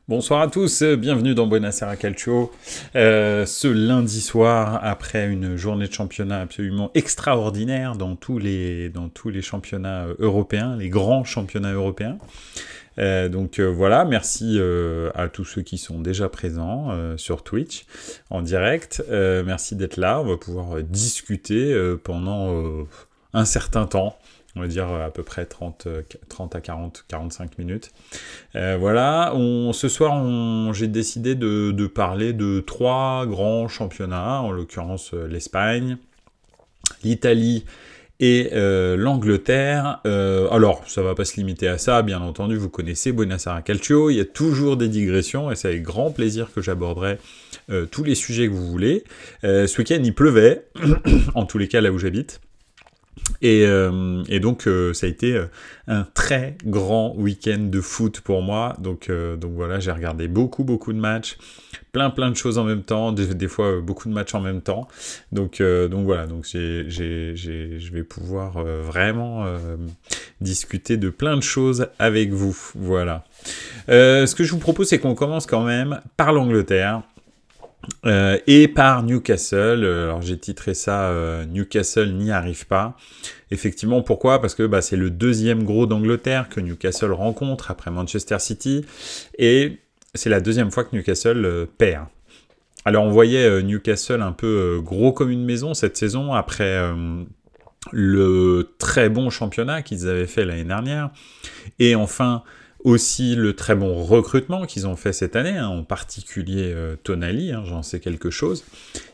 Bonsoir à tous, bienvenue dans Buonasera Calcio. Ce lundi soir, après une journée de championnat absolument extraordinaire dans tous les championnats européens, les grands championnats européens. Voilà, merci à tous ceux qui sont déjà présents sur Twitch en direct. Merci d'être là, on va pouvoir discuter pendant un certain temps. On va dire à peu près 30 à 45 minutes. Voilà, ce soir, j'ai décidé de parler de 3 grands championnats, en l'occurrence l'Espagne, l'Italie et l'Angleterre. Alors, ça va pas se limiter à ça, bien entendu, vous connaissez Buonasera Calcio, il y a toujours des digressions, et c'est avec grand plaisir que j'aborderai tous les sujets que vous voulez. Ce week-end, il pleuvait, en tous les cas là où j'habite. Et donc ça a été un très grand week-end de foot pour moi. Donc voilà, j'ai regardé beaucoup de matchs, plein de choses en même temps, des fois beaucoup de matchs en même temps. Donc voilà, donc je vais pouvoir vraiment discuter de plein de choses avec vous. Voilà. Ce que je vous propose, c'est qu'on commence quand même par l'Angleterre. Et par Newcastle. Alors j'ai titré ça Newcastle n'y arrive pas. Effectivement, pourquoi ? Parce que c'est le deuxième gros d'Angleterre que Newcastle rencontre après Manchester City, et c'est la deuxième fois que Newcastle perd. Alors on voyait Newcastle un peu gros comme une maison cette saison après le très bon championnat qu'ils avaient fait l'année dernière, et enfin aussi le très bon recrutement qu'ils ont fait cette année, en particulier Tonali, j'en sais quelque chose,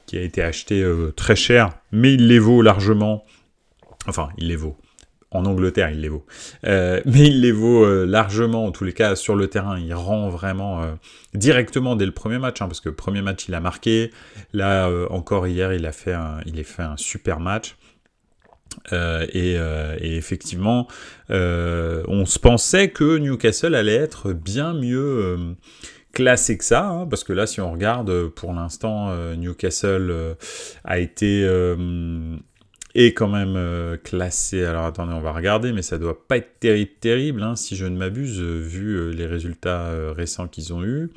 qui a été acheté très cher, mais il les vaut largement. Enfin, il les vaut. En Angleterre, il les vaut. Mais il les vaut largement, en tous les cas, sur le terrain. Il rend vraiment directement dès le premier match, parce que le premier match, il a marqué. Là, encore hier, il a fait un super match. Et effectivement, on se pensait que Newcastle allait être bien mieux classé que ça, parce que là, si on regarde, pour l'instant, Newcastle a été est quand même classé. Alors attendez, on va regarder, mais ça doit pas être terrible, si je ne m'abuse, vu les résultats récents qu'ils ont eus.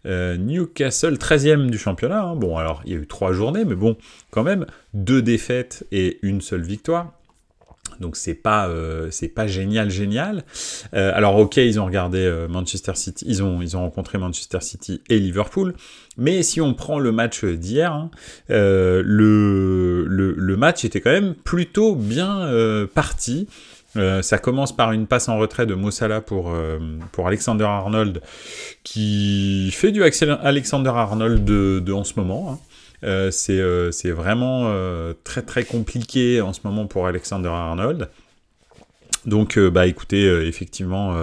Newcastle, 13e du championnat. Bon, alors, il y a eu 3 journées, mais bon, quand même, 2 défaites et une seule victoire. Donc c'est pas génial. Alors ok, ils ont regardé Manchester City, ils ont rencontré Manchester City et Liverpool, mais si on prend le match d'hier, le match était quand même plutôt bien parti. Ça commence par une passe en retrait de Mo Salah pour Alexander-Arnold, qui fait du Alexander-Arnold de en ce moment. C'est vraiment très compliqué en ce moment pour Alexander-Arnold. Donc écoutez, effectivement,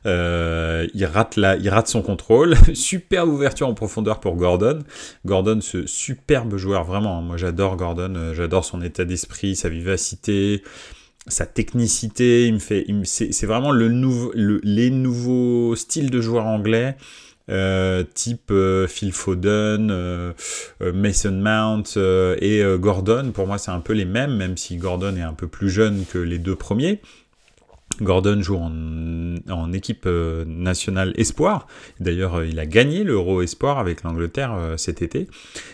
il rate son contrôle. Superbe ouverture en profondeur pour Gordon. Gordon, ce superbe joueur, vraiment. Moi j'adore Gordon, j'adore son état d'esprit, sa vivacité, sa technicité. C'est vraiment les nouveaux styles de joueurs anglais. Type Phil Foden, Mason Mount et Gordon. Pour moi, c'est un peu les mêmes, même si Gordon est un peu plus jeune que les 2 premiers. Gordon joue en équipe nationale Espoir. D'ailleurs, il a gagné l'Euro Espoir avec l'Angleterre cet été.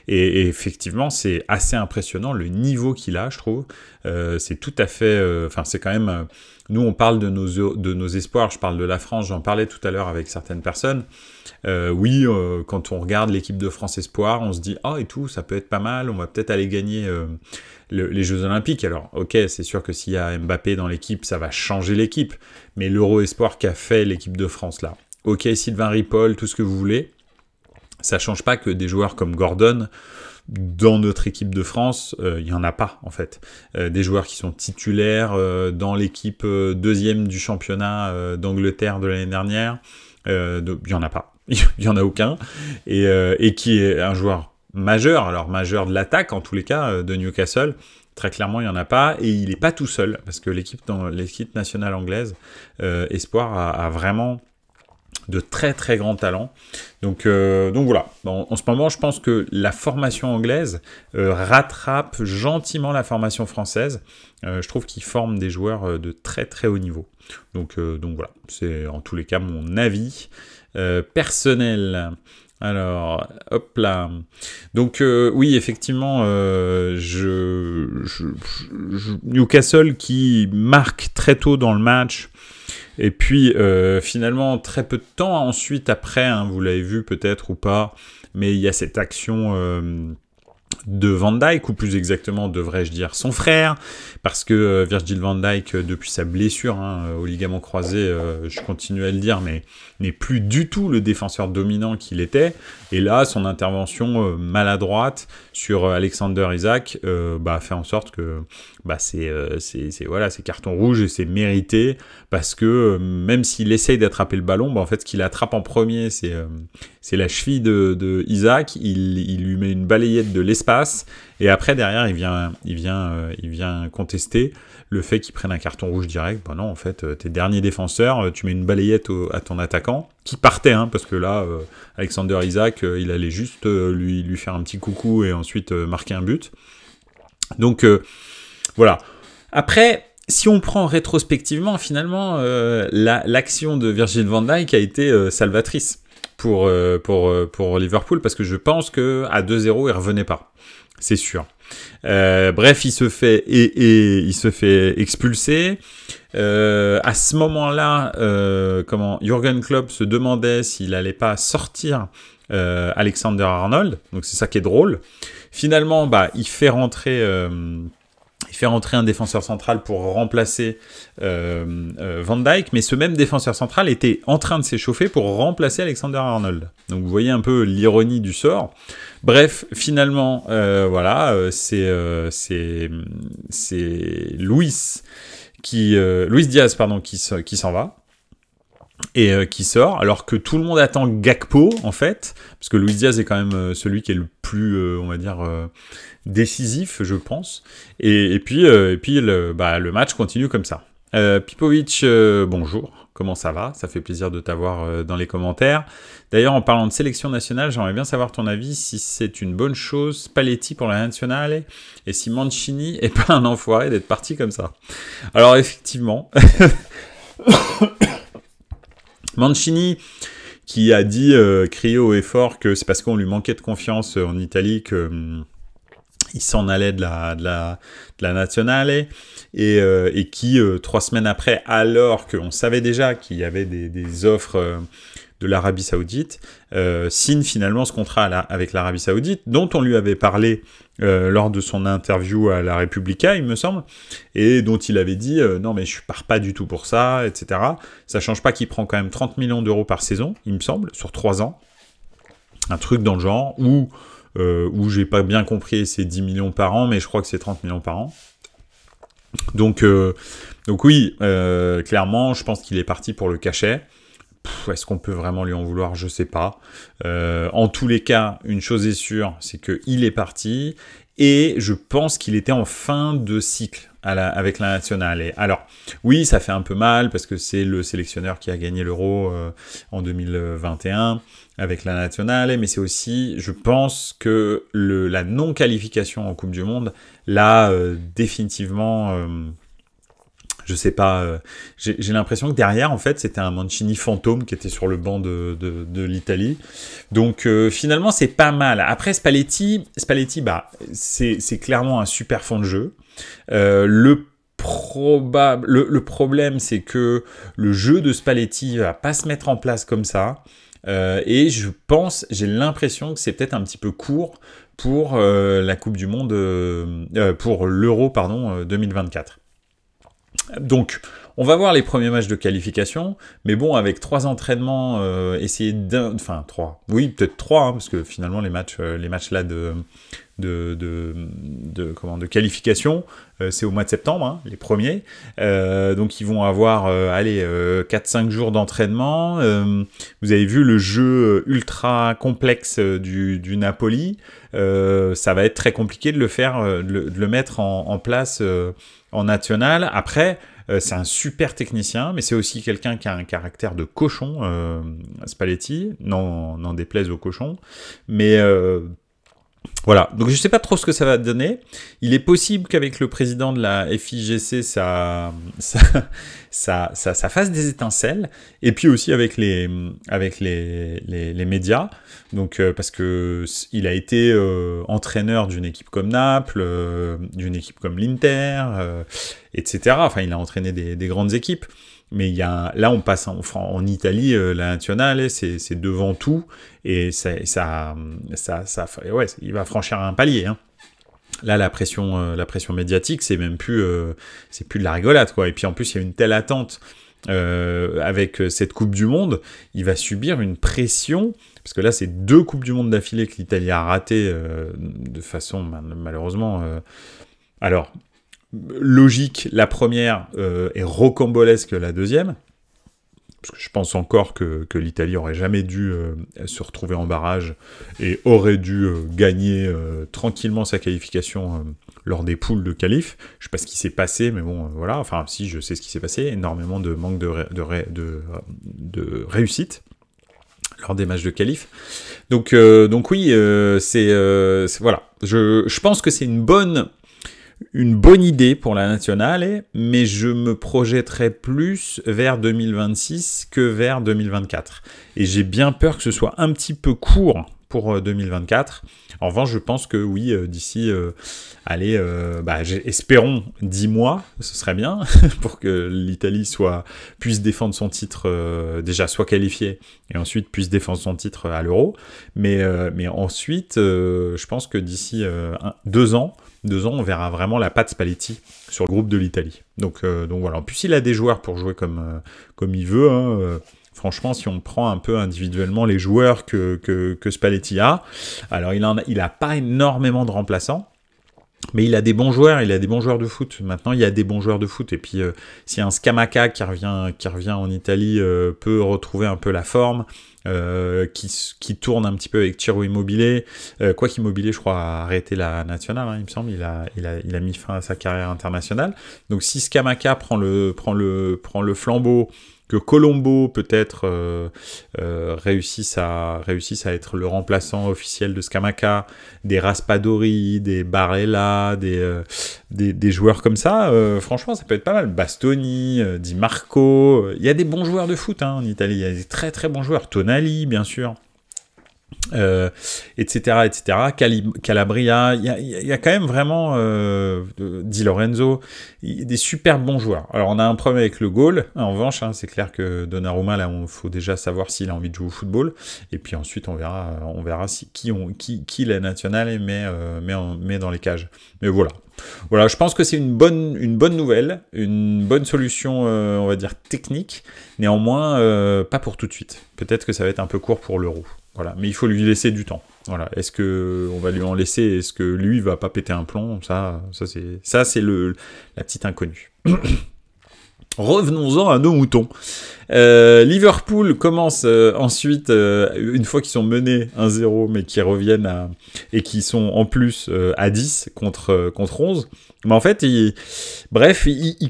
Et effectivement, c'est assez impressionnant le niveau qu'il a, je trouve. C'est tout à fait... c'est quand même... nous, on parle de nos espoirs. Je parle de la France. J'en parlais tout à l'heure avec certaines personnes. Quand on regarde l'équipe de France Espoir, on se dit « Ah, et tout, ça peut être pas mal. On va peut-être aller gagner... les Jeux Olympiques. » Alors, ok, c'est sûr que s'il y a Mbappé dans l'équipe, ça va changer l'équipe. Mais l'Euro Espoir qu'a fait l'équipe de France là, ok, Sylvain Ripoll, tout ce que vous voulez, ça change pas que des joueurs comme Gordon, dans notre équipe de France, il y en a pas en fait. Des joueurs qui sont titulaires dans l'équipe deuxième du championnat d'Angleterre de l'année dernière, il y en a pas. Il y en a aucun. Et qui est un joueur majeur, alors majeur de l'attaque en tous les cas de Newcastle, très clairement il n'y en a pas, et il n'est pas tout seul, parce que l'équipe nationale anglaise, Espoir, a vraiment de très grands talents. Donc voilà, en ce moment je pense que la formation anglaise rattrape gentiment la formation française. Je trouve qu'ils forment des joueurs de très haut niveau. Donc voilà, c'est en tous les cas mon avis. personnel. Alors, hop là. Donc, oui, effectivement, Newcastle qui marque très tôt dans le match. Et puis, finalement, très peu de temps ensuite, après, hein, vous l'avez vu peut-être ou pas, mais il y a cette action de Van Dijk, ou plus exactement, devrais-je dire, son frère, parce que Virgil van Dijk, depuis sa blessure au ligament croisé, je continue à le dire, mais n'est plus du tout le défenseur dominant qu'il était. Et là, son intervention maladroite sur Alexander Isak fait en sorte que c'est carton rouge et c'est mérité, parce que même s'il essaye d'attraper le ballon, en fait, ce qu'il attrape en premier, c'est la cheville de Isak. Il lui met une balayette de l'espace, et après, derrière, il vient contester le fait qu'il prenne un carton rouge direct. Non, en fait, t'es dernier défenseur, tu mets une balayette à ton attaquant, qui partait, parce que là, Alexander Isak, il allait juste lui faire un petit coucou et ensuite marquer un but. Donc, voilà. Après, si on prend rétrospectivement, finalement, l'action de Virgil van Dijk a été salvatrice pour Liverpool, parce que je pense qu'à 2-0, il revenait pas. C'est sûr. Bref, il se fait expulser. À ce moment-là, Jürgen Klopp se demandait s'il allait pas sortir Alexander Arnold. Donc c'est ça qui est drôle. Finalement, il fait rentrer un défenseur central pour remplacer Van Dijk, mais ce même défenseur central était en train de s'échauffer pour remplacer Alexander Arnold. Donc vous voyez un peu l'ironie du sort. Bref, finalement, c'est Luis Diaz qui s'en va et qui sort, alors que tout le monde attend Gakpo, en fait, parce que Luis Diaz est quand même celui qui est le plus, on va dire, décisif, je pense. Et puis le match continue comme ça. Pipovic, bonjour, comment ça va? Ça fait plaisir de t'avoir dans les commentaires. D'ailleurs, en parlant de sélection nationale, j'aimerais bien savoir ton avis, si c'est une bonne chose, Spalletti pour la nationale, et si Mancini est pas un enfoiré d'être parti comme ça. Alors effectivement, Mancini qui a dit, crié haut et fort, que c'est parce qu'on lui manquait de confiance en Italie que il s'en allait de la nationale, et qui, 3 semaines après, alors qu'on savait déjà qu'il y avait des offres de l'Arabie Saoudite, signe finalement ce contrat avec l'Arabie Saoudite, dont on lui avait parlé lors de son interview à la Repubblica, il me semble, et dont il avait dit non mais je pars pas du tout pour ça, etc. Ça change pas qu'il prend quand même 30 millions d'euros par saison, il me semble, sur 3 ans, un truc dans le genre, où j'ai pas bien compris, c'est 10 millions par an, mais je crois que c'est 30 millions par an. Donc oui, clairement, je pense qu'il est parti pour le cachet. Est-ce qu'on peut vraiment lui en vouloir? Je sais pas. En tous les cas, une chose est sûre, c'est qu'il est parti, et je pense qu'il était en fin de cycle avec la nationale. Et alors, oui, ça fait un peu mal, parce que c'est le sélectionneur qui a gagné l'Euro en 2021 avec la nationale, mais c'est aussi, je pense que la non-qualification en Coupe du Monde, là, définitivement... je sais pas, j'ai l'impression que derrière, en fait, c'était un Mancini fantôme qui était sur le banc de l'Italie. Donc, finalement, c'est pas mal. Après, Spalletti, c'est clairement un super fond de jeu. Le problème, c'est que le jeu de Spalletti va pas se mettre en place comme ça. Et j'ai l'impression que c'est peut-être un petit peu court pour la Coupe du Monde, pour l'Euro, 2024. Donc, on va voir les premiers matchs de qualification, mais bon, avec 3 entraînements, peut-être 3, parce que finalement les matchs là de qualification, c'est au mois de septembre, les premiers. Donc ils vont avoir 4-5 jours d'entraînement. Vous avez vu le jeu ultra complexe du Napoli. Ça va être très compliqué de le mettre en place en national. Après, c'est un super technicien, mais c'est aussi quelqu'un qui a un caractère de cochon, Spalletti, n'en déplaise aux cochons. Mais Voilà, donc je sais pas trop ce que ça va donner. Il est possible qu'avec le président de la FIGC, ça fasse des étincelles. Et puis aussi avec les médias. Donc parce que il a été entraîneur d'une équipe comme Naples, d'une équipe comme l'Inter, etc. Enfin, il a entraîné des grandes équipes. Mais là, on passe en Italie, la nationale, c'est devant tout, et ouais, il va franchir un palier. Hein. Là, la pression médiatique, c'est même plus, c'est plus de la rigolade, quoi. Et puis en plus, il y a une telle attente avec cette Coupe du Monde, il va subir une pression. Parce que là, c'est 2 Coupes du Monde d'affilée que l'Italie a ratées de façon malheureusement. Alors. Logique, la première est rocambolesque la deuxième, parce que je pense encore que l'Italie aurait jamais dû se retrouver en barrage et aurait dû gagner tranquillement sa qualification lors des poules de qualif. Je sais pas ce qui s'est passé, mais bon, voilà, enfin si, je sais ce qui s'est passé, énormément de manque de réussite lors des matchs de qualif. Donc oui, voilà, je pense que c'est une bonne idée pour la nationale, mais je me projetterai plus vers 2026 que vers 2024. Et j'ai bien peur que ce soit un petit peu court pour 2024. En revanche, je pense que oui, d'ici, espérons 10 mois, ce serait bien, pour que l'Italie puisse défendre son titre, déjà soit qualifiée, et ensuite puisse défendre son titre à l'Euro. Mais ensuite, je pense que d'ici 2 ans, on verra vraiment la patte Spalletti sur le groupe de l'Italie. Donc voilà. En plus, il a des joueurs pour jouer comme il veut. Hein. Franchement, si on prend un peu individuellement les joueurs que Spalletti a, alors il a pas énormément de remplaçants, mais il a des bons joueurs, de foot. Maintenant, il y a des bons joueurs de foot. Et puis, si un Scamacca qui revient en Italie peut retrouver un peu la forme, qui tourne un petit peu avec Ciro Immobile, quoi qu'Immobile, je crois, a arrêté la nationale, hein, il me semble, il a mis fin à sa carrière internationale. Donc, si Scamacca prend le flambeau, que Colombo peut-être réussisse à être le remplaçant officiel de Scamacca, des Raspadori, des Barella, des joueurs comme ça, franchement ça peut être pas mal. Bastoni, Di Marco, il y a des bons joueurs de foot en Italie, il y a des très très bons joueurs, Tonali bien sûr. Etc. Calabria, il y a quand même vraiment Di Lorenzo, des super bons joueurs. Alors on a un problème avec le goal, en revanche, hein, c'est clair que Donnarumma, là, il faut déjà savoir s'il a envie de jouer au football, et puis ensuite on verra qui la nationale met dans les cages. Mais voilà, je pense que c'est une bonne nouvelle, une bonne solution, on va dire technique, néanmoins pas pour tout de suite. Peut-être que ça va être un peu court pour l'Euro. Voilà, mais il faut lui laisser du temps. Voilà, est-ce que on va lui en laisser? Est-ce que lui va pas péter un plomb? Ça c'est la petite inconnue. Revenons-en à nos moutons. Liverpool commence ensuite, une fois qu'ils sont menés 1-0, mais qui reviennent et qui sont en plus à 10 contre 11. Mais en fait, ils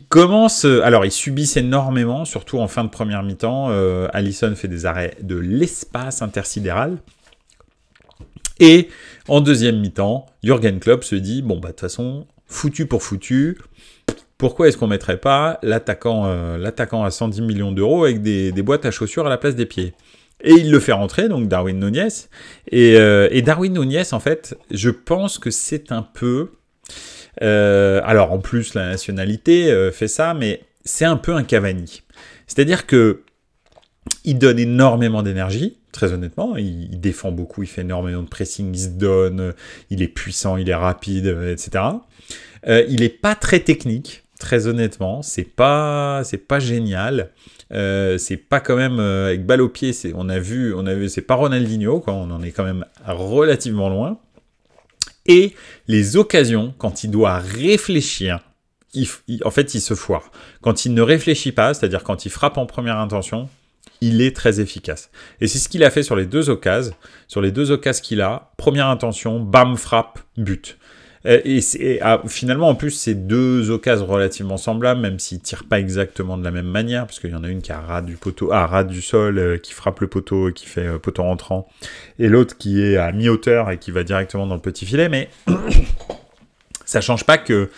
commencent... alors, ils subissent énormément, surtout en fin de première mi-temps. Alisson fait des arrêts de l'espace intersidéral. Et en deuxième mi-temps, Jürgen Klopp se dit, bon, bah de toute façon, foutu pour foutu, pourquoi est-ce qu'on mettrait pas l'attaquant à 110 millions d'euros avec des boîtes à chaussures à la place des pieds? Et il le fait rentrer, donc Darwin Núñez. Et Darwin Núñez, en fait, je pense que c'est un peu... alors, en plus, la nationalité fait ça, mais c'est un peu un Cavani. C'est-à-dire que il donne énormément d'énergie, très honnêtement. Il défend beaucoup, il fait énormément de pressing, il se donne, il est puissant, il est rapide, etc. Il n'est pas très technique, très honnêtement. C'est pas génial. C'est pas quand même avec balle au pied. On a vu, c'est pas Ronaldinho, quoi. On en est quand même relativement loin. Et les occasions, quand il doit réfléchir, en fait, il se foire. Quand il ne réfléchit pas, c'est-à-dire quand il frappe en première intention, il est très efficace. Et c'est ce qu'il a fait sur les deux occasions. Sur les deux occasions qu'il a, première intention, bam, frappe, but. Finalement, en plus, c'est deux occasions relativement semblables, même s'ils tirent pas exactement de la même manière, parce qu'il y en a une qui a ras du poteau, ras du sol, qui frappe le poteau et qui fait poteau rentrant, et l'autre qui est à mi-hauteur et qui va directement dans le petit filet, mais ça change pas que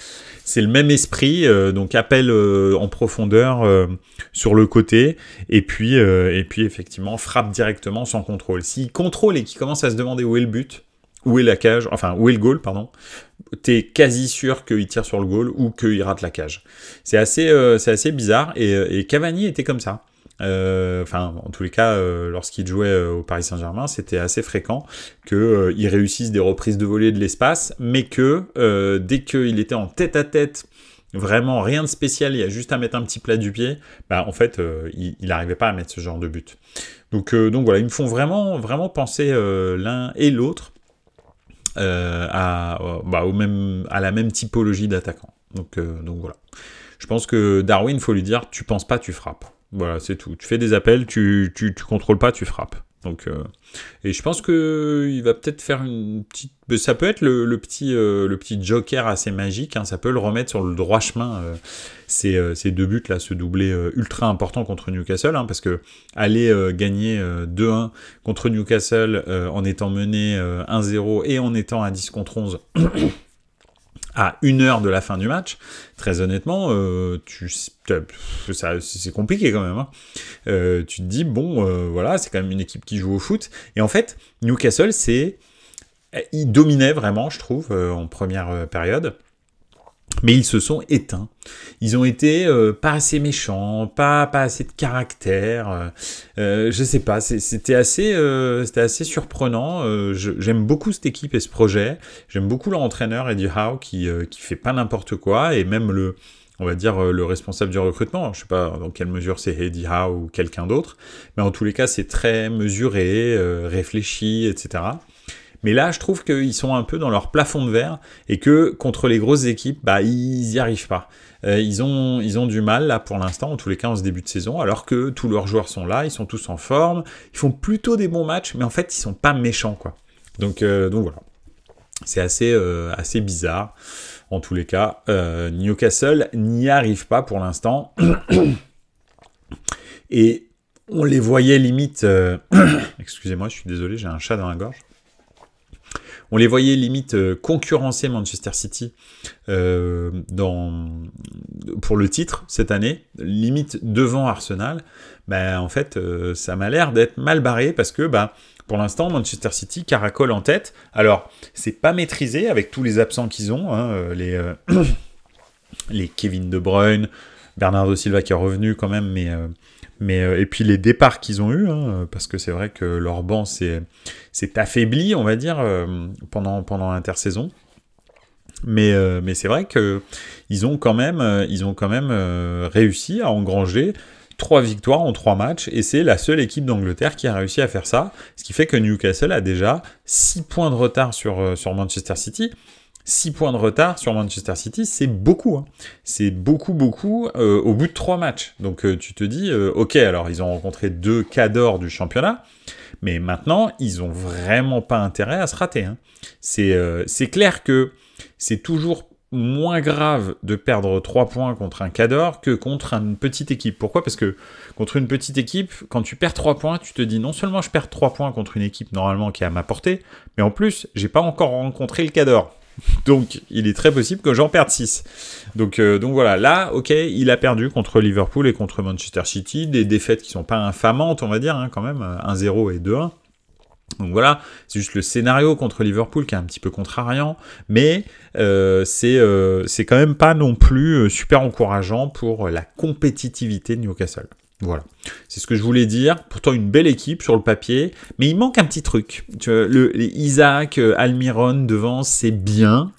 c'est le même esprit, donc appel en profondeur sur le côté, et puis effectivement frappe directement sans contrôle. S'il contrôle et qu'il commence à se demander où est le but, où est la cage, enfin où est le goal, pardon, t'es quasi sûr qu'il tire sur le goal ou qu'il rate la cage. C'est assez bizarre, et Cavani était comme ça. En tous les cas, lorsqu'il jouait au Paris Saint-Germain, c'était assez fréquent qu'il réussisse des reprises de volée de l'espace, mais que dès qu'il était en tête-à-tête, vraiment rien de spécial, il y a juste à mettre un petit plat du pied, en fait, il n'arrivait pas à mettre ce genre de but. Donc voilà, ils me font vraiment, vraiment penser l'un et l'autre à la même typologie d'attaquant. Donc voilà. Je pense que Darwin, faut lui dire, tu penses pas, tu frappes. Voilà, c'est tout. Tu fais des appels, tu contrôles pas, tu frappes. Donc, et je pense que il va peut-être faire une petite. Ça peut être le petit joker assez magique. Hein, ça peut le remettre sur le droit chemin. Ces deux buts là, ce doublé ultra important contre Newcastle, hein, parce que aller gagner 2-1 contre Newcastle en étant mené 1-0 et en étant à 10 contre 11. À 1 heure de la fin du match, très honnêtement, c'est compliqué quand même. Hein. Tu te dis, voilà, c'est quand même une équipe qui joue au foot. Et en fait, Newcastle, ils dominaient vraiment, je trouve, en première période. Mais ils se sont éteints. Ils ont été pas assez méchants, pas assez de caractère. Je sais pas, c'était assez surprenant. J'aime beaucoup cette équipe et ce projet. J'aime beaucoup leur entraîneur Eddie Howe qui fait pas n'importe quoi, et même on va dire le responsable du recrutement. Je sais pas dans quelle mesure c'est Eddie Howe ou quelqu'un d'autre, mais en tous les cas c'est très mesuré, réfléchi, etc. Mais là, je trouve qu'ils sont un peu dans leur plafond de verre et que contre les grosses équipes, ils y arrivent pas. Ils ont du mal là pour l'instant, en tous les cas en ce début de saison, alors que tous leurs joueurs sont là, ils sont tous en forme, ils font plutôt des bons matchs, mais en fait, ils sont pas méchants, quoi. Donc voilà. C'est assez bizarre. En tous les cas, Newcastle n'y arrive pas pour l'instant. Et on les voyait limite... Excusez-moi, je suis désolé, j'ai un chat dans la gorge. On les voyait limite concurrencer Manchester City pour le titre cette année, limite devant Arsenal. En fait, ça m'a l'air d'être mal barré parce que pour l'instant, Manchester City caracole en tête. Alors, c'est pas maîtrisé avec tous les absents qu'ils ont, hein, les Kevin De Bruyne, Bernardo Silva qui est revenu quand même, mais et puis les départs qu'ils ont eus, hein, parce que c'est vrai que leur banc s'est affaibli, on va dire, pendant l'intersaison. Mais c'est vrai que ils ont quand même réussi à engranger 3 victoires en 3 matchs, et c'est la seule équipe d'Angleterre qui a réussi à faire ça, ce qui fait que Newcastle a déjà 6 points de retard sur Manchester City. 6 points de retard sur Manchester City, c'est beaucoup. Hein. C'est beaucoup au bout de 3 matchs. Donc tu te dis, ok, alors ils ont rencontré 2 cadors du championnat, mais maintenant, ils ont vraiment pas intérêt à se rater. Hein. C'est clair que c'est toujours moins grave de perdre 3 points contre un cador que contre une petite équipe. Pourquoi ? Parce que contre une petite équipe, quand tu perds 3 points, tu te dis non seulement je perds 3 points contre une équipe normalement qui est à ma portée, mais en plus, j'ai pas encore rencontré le cador. Donc, il est très possible que j'en perde 6. Donc voilà, là, ok, il a perdu contre Liverpool et contre Manchester City, des défaites qui sont pas infamantes, on va dire, hein, quand même, 1-0 et 2-1. Donc voilà, c'est juste le scénario contre Liverpool qui est un petit peu contrariant, mais c'est quand même pas non plus super encourageant pour la compétitivité de Newcastle. Voilà, c'est ce que je voulais dire. Pourtant une belle équipe sur le papier, mais il manque un petit truc. Tu vois, Isaac, Almiron devant, c'est bien,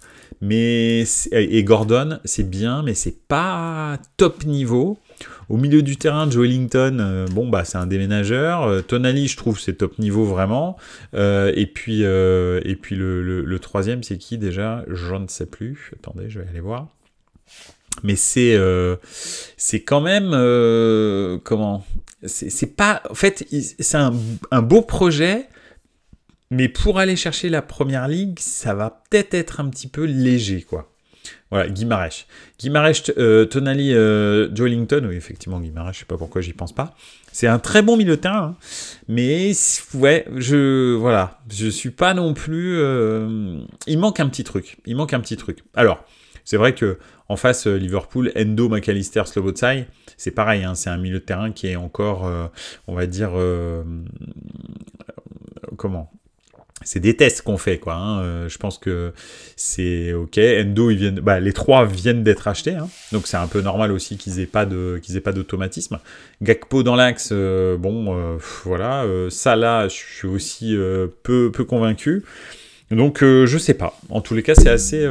et Gordon, c'est bien, mais c'est pas top niveau. Au milieu du terrain, Joe Ellington, c'est un déménageur. Tonali, je trouve, c'est top niveau vraiment. Et puis le troisième, c'est qui déjà ? Je ne sais plus. Attendez, je vais aller voir. Mais c'est quand même c'est pas, en fait, c'est un beau projet, Mais pour aller chercher la première ligue, ça va peut-être être un petit peu léger, quoi. Voilà, Guimarães. Guimarães, Tonali, Joelinton, oui, effectivement, Guimarães, je sais pas pourquoi j'y pense pas. C'est un très bon milieu de terrain, hein. Mais ouais, je suis pas non plus. Il manque un petit truc. Alors, c'est vrai que en face, Liverpool, Endo, McAllister, Szoboszlai, c'est pareil, hein, c'est un milieu de terrain qui est encore, on va dire, comment? C'est des tests qu'on fait, quoi. Hein. Je pense que c'est ok. Endo, les trois viennent d'être achetés, hein. Donc c'est un peu normal aussi qu'ils aient pas d'automatisme. Gakpo dans l'axe, voilà. Salah, je suis aussi peu convaincu. Donc je sais pas. En tous les cas, c'est assez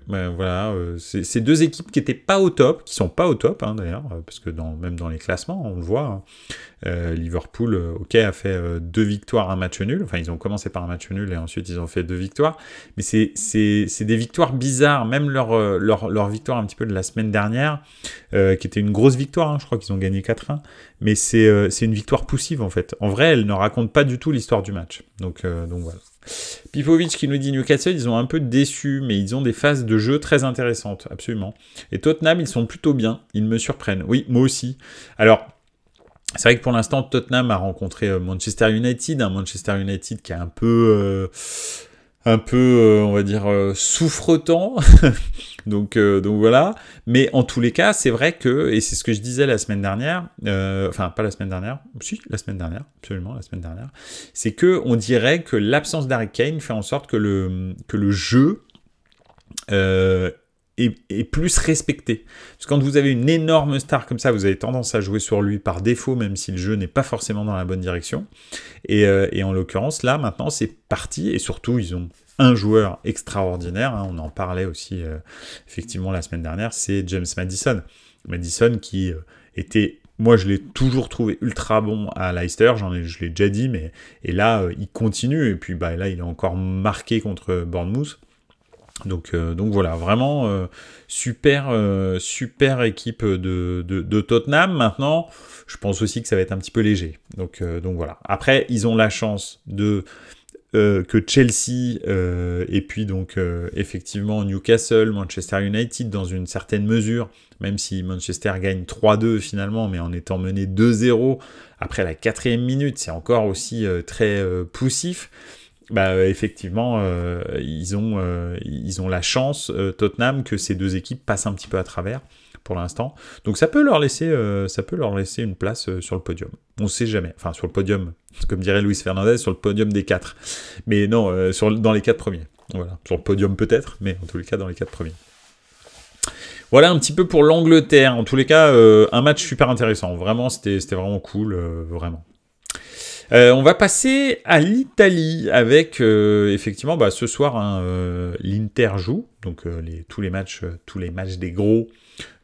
voilà. C'est deux équipes qui étaient pas au top, qui sont pas au top, hein, d'ailleurs, parce que même dans les classements, on le voit. Hein. Liverpool, a fait 2 victoires, un match nul. Enfin, ils ont commencé par un match nul et ensuite ils ont fait 2 victoires. Mais c'est des victoires bizarres. Même leur victoire un petit peu de la semaine dernière, qui était une grosse victoire. Hein, je crois qu'ils ont gagné 4-1. Mais c'est une victoire poussive en fait. En vrai, elle ne raconte pas du tout l'histoire du match. Donc voilà. Pipovic qui nous dit Newcastle, ils ont un peu déçu, mais ils ont des phases de jeu très intéressantes, absolument. Et Tottenham, ils sont plutôt bien, ils me surprennent. Oui, moi aussi. Alors, c'est vrai que pour l'instant, Tottenham a rencontré Manchester United, un Manchester United qui est un peu, on va dire, souffretant. donc voilà. Mais en tous les cas, c'est vrai que, et c'est ce que je disais la semaine dernière, pas la semaine dernière, si, la semaine dernière, absolument, la semaine dernière, c'est que on dirait que l'absence d'Harry Kane fait en sorte que le jeu est plus respecté. Parce que quand vous avez une énorme star comme ça, vous avez tendance à jouer sur lui par défaut, même si le jeu n'est pas forcément dans la bonne direction. Et en l'occurrence, là, maintenant, c'est parti. Et surtout, ils ont un joueur extraordinaire. Hein, on en parlait aussi, effectivement, la semaine dernière. C'est James Maddison. Maddison qui était... Moi, je l'ai toujours trouvé ultra bon à Leicester. Je l'ai déjà dit. Et là, il continue. Et puis, là, il est encore marqué contre Bournemouth. Donc voilà, vraiment super équipe de Tottenham. Maintenant, je pense aussi que ça va être un petit peu léger. Donc voilà. Après, ils ont la chance que Chelsea et puis donc effectivement Newcastle, Manchester United dans une certaine mesure, même si Manchester gagne 3-2 finalement, mais en étant mené 2-0 après la 4e minute, c'est encore aussi très poussif. Effectivement, ils ont la chance, Tottenham, que ces deux équipes passent un petit peu à travers pour l'instant. Donc ça peut leur laisser une place sur le podium. On ne sait jamais. Enfin, sur le podium, comme dirait Luis Fernandez, sur le podium des 4. Mais non, dans les 4 premiers. Voilà. Sur le podium peut-être, mais en tous les cas dans les 4 premiers. Voilà un petit peu pour l'Angleterre. En tous les cas, un match super intéressant. Vraiment, c'était vraiment cool, vraiment. On va passer à l'Italie avec effectivement ce soir l'Inter joue, donc tous les matchs des gros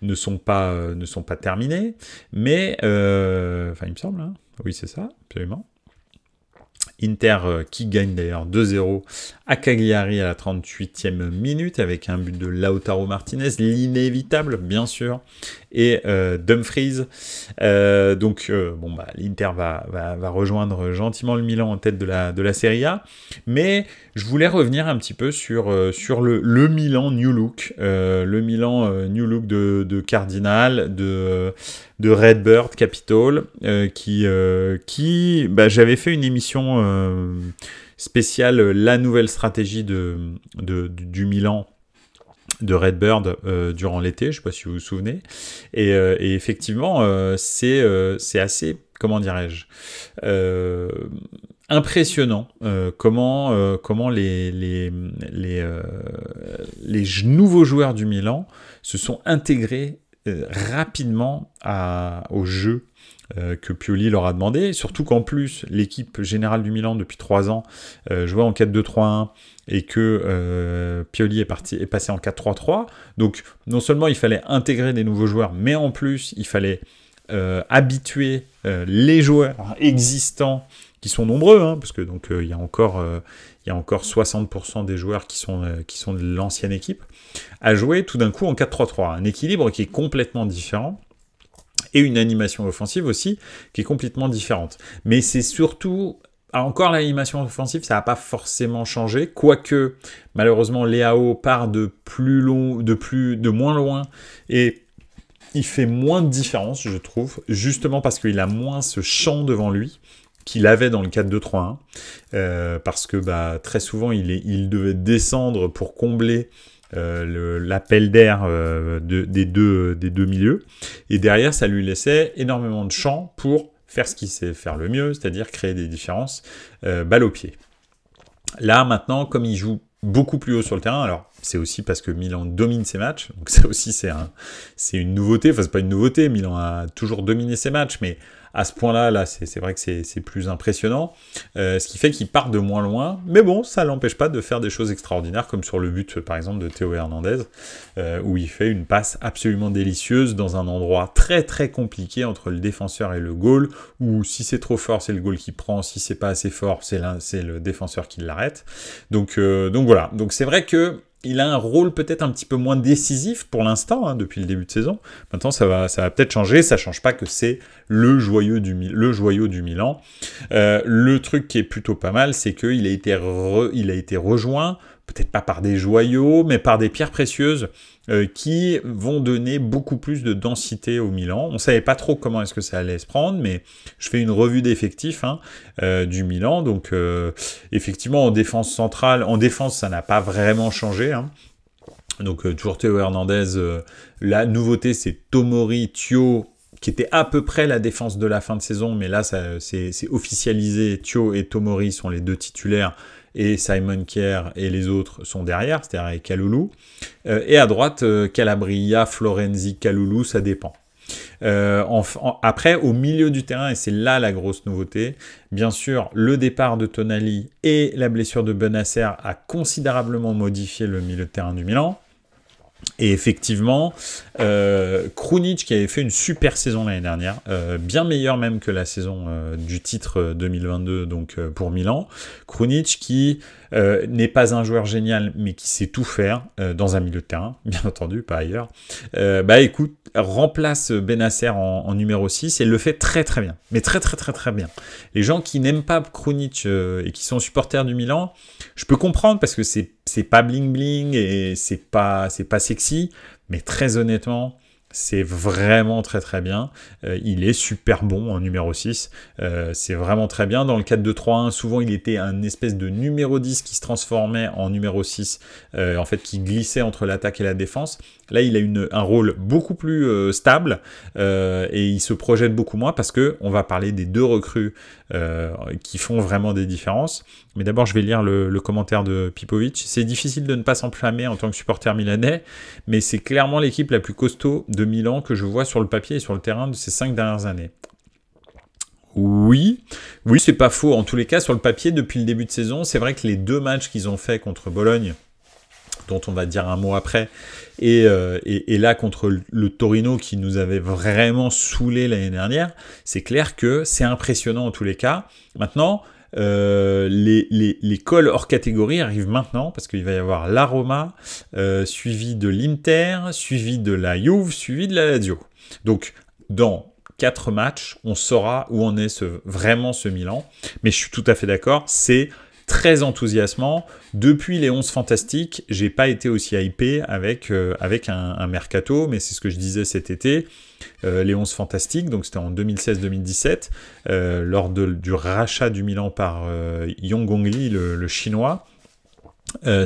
ne sont pas terminés, mais il me semble, hein, oui c'est ça, absolument. Inter qui gagne d'ailleurs 2-0 à Cagliari à la 38e minute avec un but de Lautaro Martinez, l'inévitable bien sûr, et Dumfries. L'Inter va rejoindre gentiment le Milan en tête de la Serie A, mais je voulais revenir un petit peu sur le Milan New Look, New Look de Cardinal, de Redbird Capital, qui j'avais fait une émission spéciale, la nouvelle stratégie du Milan de Redbird durant l'été, je ne sais pas si vous vous souvenez, et effectivement c'est assez, comment dirais-je, impressionnant comment les nouveaux joueurs du Milan se sont intégrés rapidement au jeu que Pioli leur a demandé, surtout qu'en plus l'équipe générale du Milan depuis 3 ans jouait en 4-2-3-1 et que Pioli est passé en 4-3-3, donc non seulement il fallait intégrer des nouveaux joueurs, mais en plus il fallait habituer les joueurs existants qui sont nombreux, hein, parce que donc il y a encore 60% des joueurs qui sont de l'ancienne équipe, à jouer tout d'un coup en 4-3-3, un équilibre qui est complètement différent, et une animation offensive aussi qui est complètement différente. Mais c'est surtout Alors encore l'animation offensive, ça n'a pas forcément changé, quoique malheureusement Leao part de moins loin et il fait moins de différence, je trouve, justement parce qu'il a moins ce champ devant lui qu'il avait dans le 4-2-3-1, parce que très souvent il devait descendre pour combler l'appel d'air des deux milieux, et derrière ça lui laissait énormément de champ pour faire ce qu'il sait faire le mieux, c'est-à-dire créer des différences balle au pied. Là maintenant, comme il joue beaucoup plus haut sur le terrain, alors c'est aussi parce que Milan domine ses matchs, donc ça aussi c'est une nouveauté, enfin c'est pas une nouveauté, Milan a toujours dominé ses matchs, mais à ce point-là, là, c'est vrai que c'est plus impressionnant, ce qui fait qu'il part de moins loin, mais bon, ça l'empêche pas de faire des choses extraordinaires, comme sur le but, par exemple, de Théo Hernandez, où il fait une passe absolument délicieuse dans un endroit très très compliqué entre le défenseur et le goal, où si c'est trop fort, c'est le goal qui prend, si c'est pas assez fort, c'est le défenseur qui l'arrête. Donc voilà, donc c'est vrai que il a un rôle peut-être un petit peu moins décisif pour l'instant, hein, depuis le début de saison. Maintenant, ça va peut-être changer. Ça change pas que c'est le joyau du Milan. Le truc qui est plutôt pas mal, c'est qu'il a été rejoint, peut-être pas par des joyaux, mais par des pierres précieuses qui vont donner beaucoup plus de densité au Milan. On savait pas trop comment est-ce que ça allait se prendre, mais je fais une revue d'effectifs du Milan. Donc effectivement, en défense centrale, ça n'a pas vraiment changé. Donc toujours Théo Hernandez. La nouveauté, c'est Tomori, Thio, qui était à peu près la défense de la fin de saison, mais là, c'est officialisé. Thio et Tomori sont les deux titulaires, et Simon Kjær et les autres sont derrière, c'est-à-dire avec Kalulu. Et à droite, Calabria, Florenzi, Kalulu, ça dépend. Après, au milieu du terrain, et c'est là la grosse nouveauté, bien sûr, le départ de Tonali et la blessure de Bennacer a considérablement modifié le milieu de terrain du Milan. Et effectivement, Krunic, qui avait fait une super saison l'année dernière, bien meilleure même que la saison du titre 2022 donc pour Milan, Krunic qui n'est pas un joueur génial, mais qui sait tout faire dans un milieu de terrain, bien entendu, pas ailleurs, écoute, remplace Bennacer en numéro 6 et le fait très très bien, mais très très très très bien. Les gens qui n'aiment pas Krunic et qui sont supporters du Milan, je peux comprendre parce que c'est pas bling bling et c'est pas sexy, mais très honnêtement, c'est vraiment très très bien. Il est super bon en numéro 6. C'est vraiment très bien. Dans le 4-2-3-1, souvent il était un espèce de numéro 10 qui se transformait en numéro 6, en fait qui glissait entre l'attaque et la défense. Là, il a un rôle beaucoup plus stable et il se projette beaucoup moins parce qu'on va parler des deux recrues qui font vraiment des différences. Mais d'abord, je vais lire le commentaire de Pipovic. C'est difficile de ne pas s'enflammer en tant que supporter milanais, mais c'est clairement l'équipe la plus costaud de Milan que je vois sur le papier et sur le terrain de ces 5 dernières années. Oui, c'est pas faux. En tous les cas, sur le papier, depuis le début de saison, c'est vrai que les deux matchs qu'ils ont fait contre Bologne, dont on va dire un mot après, et là contre le Torino qui nous avait vraiment saoulé l'année dernière, c'est clair que c'est impressionnant en tous les cas. Maintenant, les calls hors catégorie arrivent maintenant parce qu'il va y avoir la Roma, suivi de l'Inter, suivi de la Juve, suivi de la Lazio. Donc dans 4 matchs, on saura où en est vraiment ce Milan. Mais je suis tout à fait d'accord, c'est très enthousiasmant. Depuis les 11 fantastiques, j'ai pas été aussi hypé avec un mercato, mais c'est ce que je disais cet été. Les 11 fantastiques, donc c'était en 2016-2017, lors du rachat du Milan par Yong Hongli, le chinois.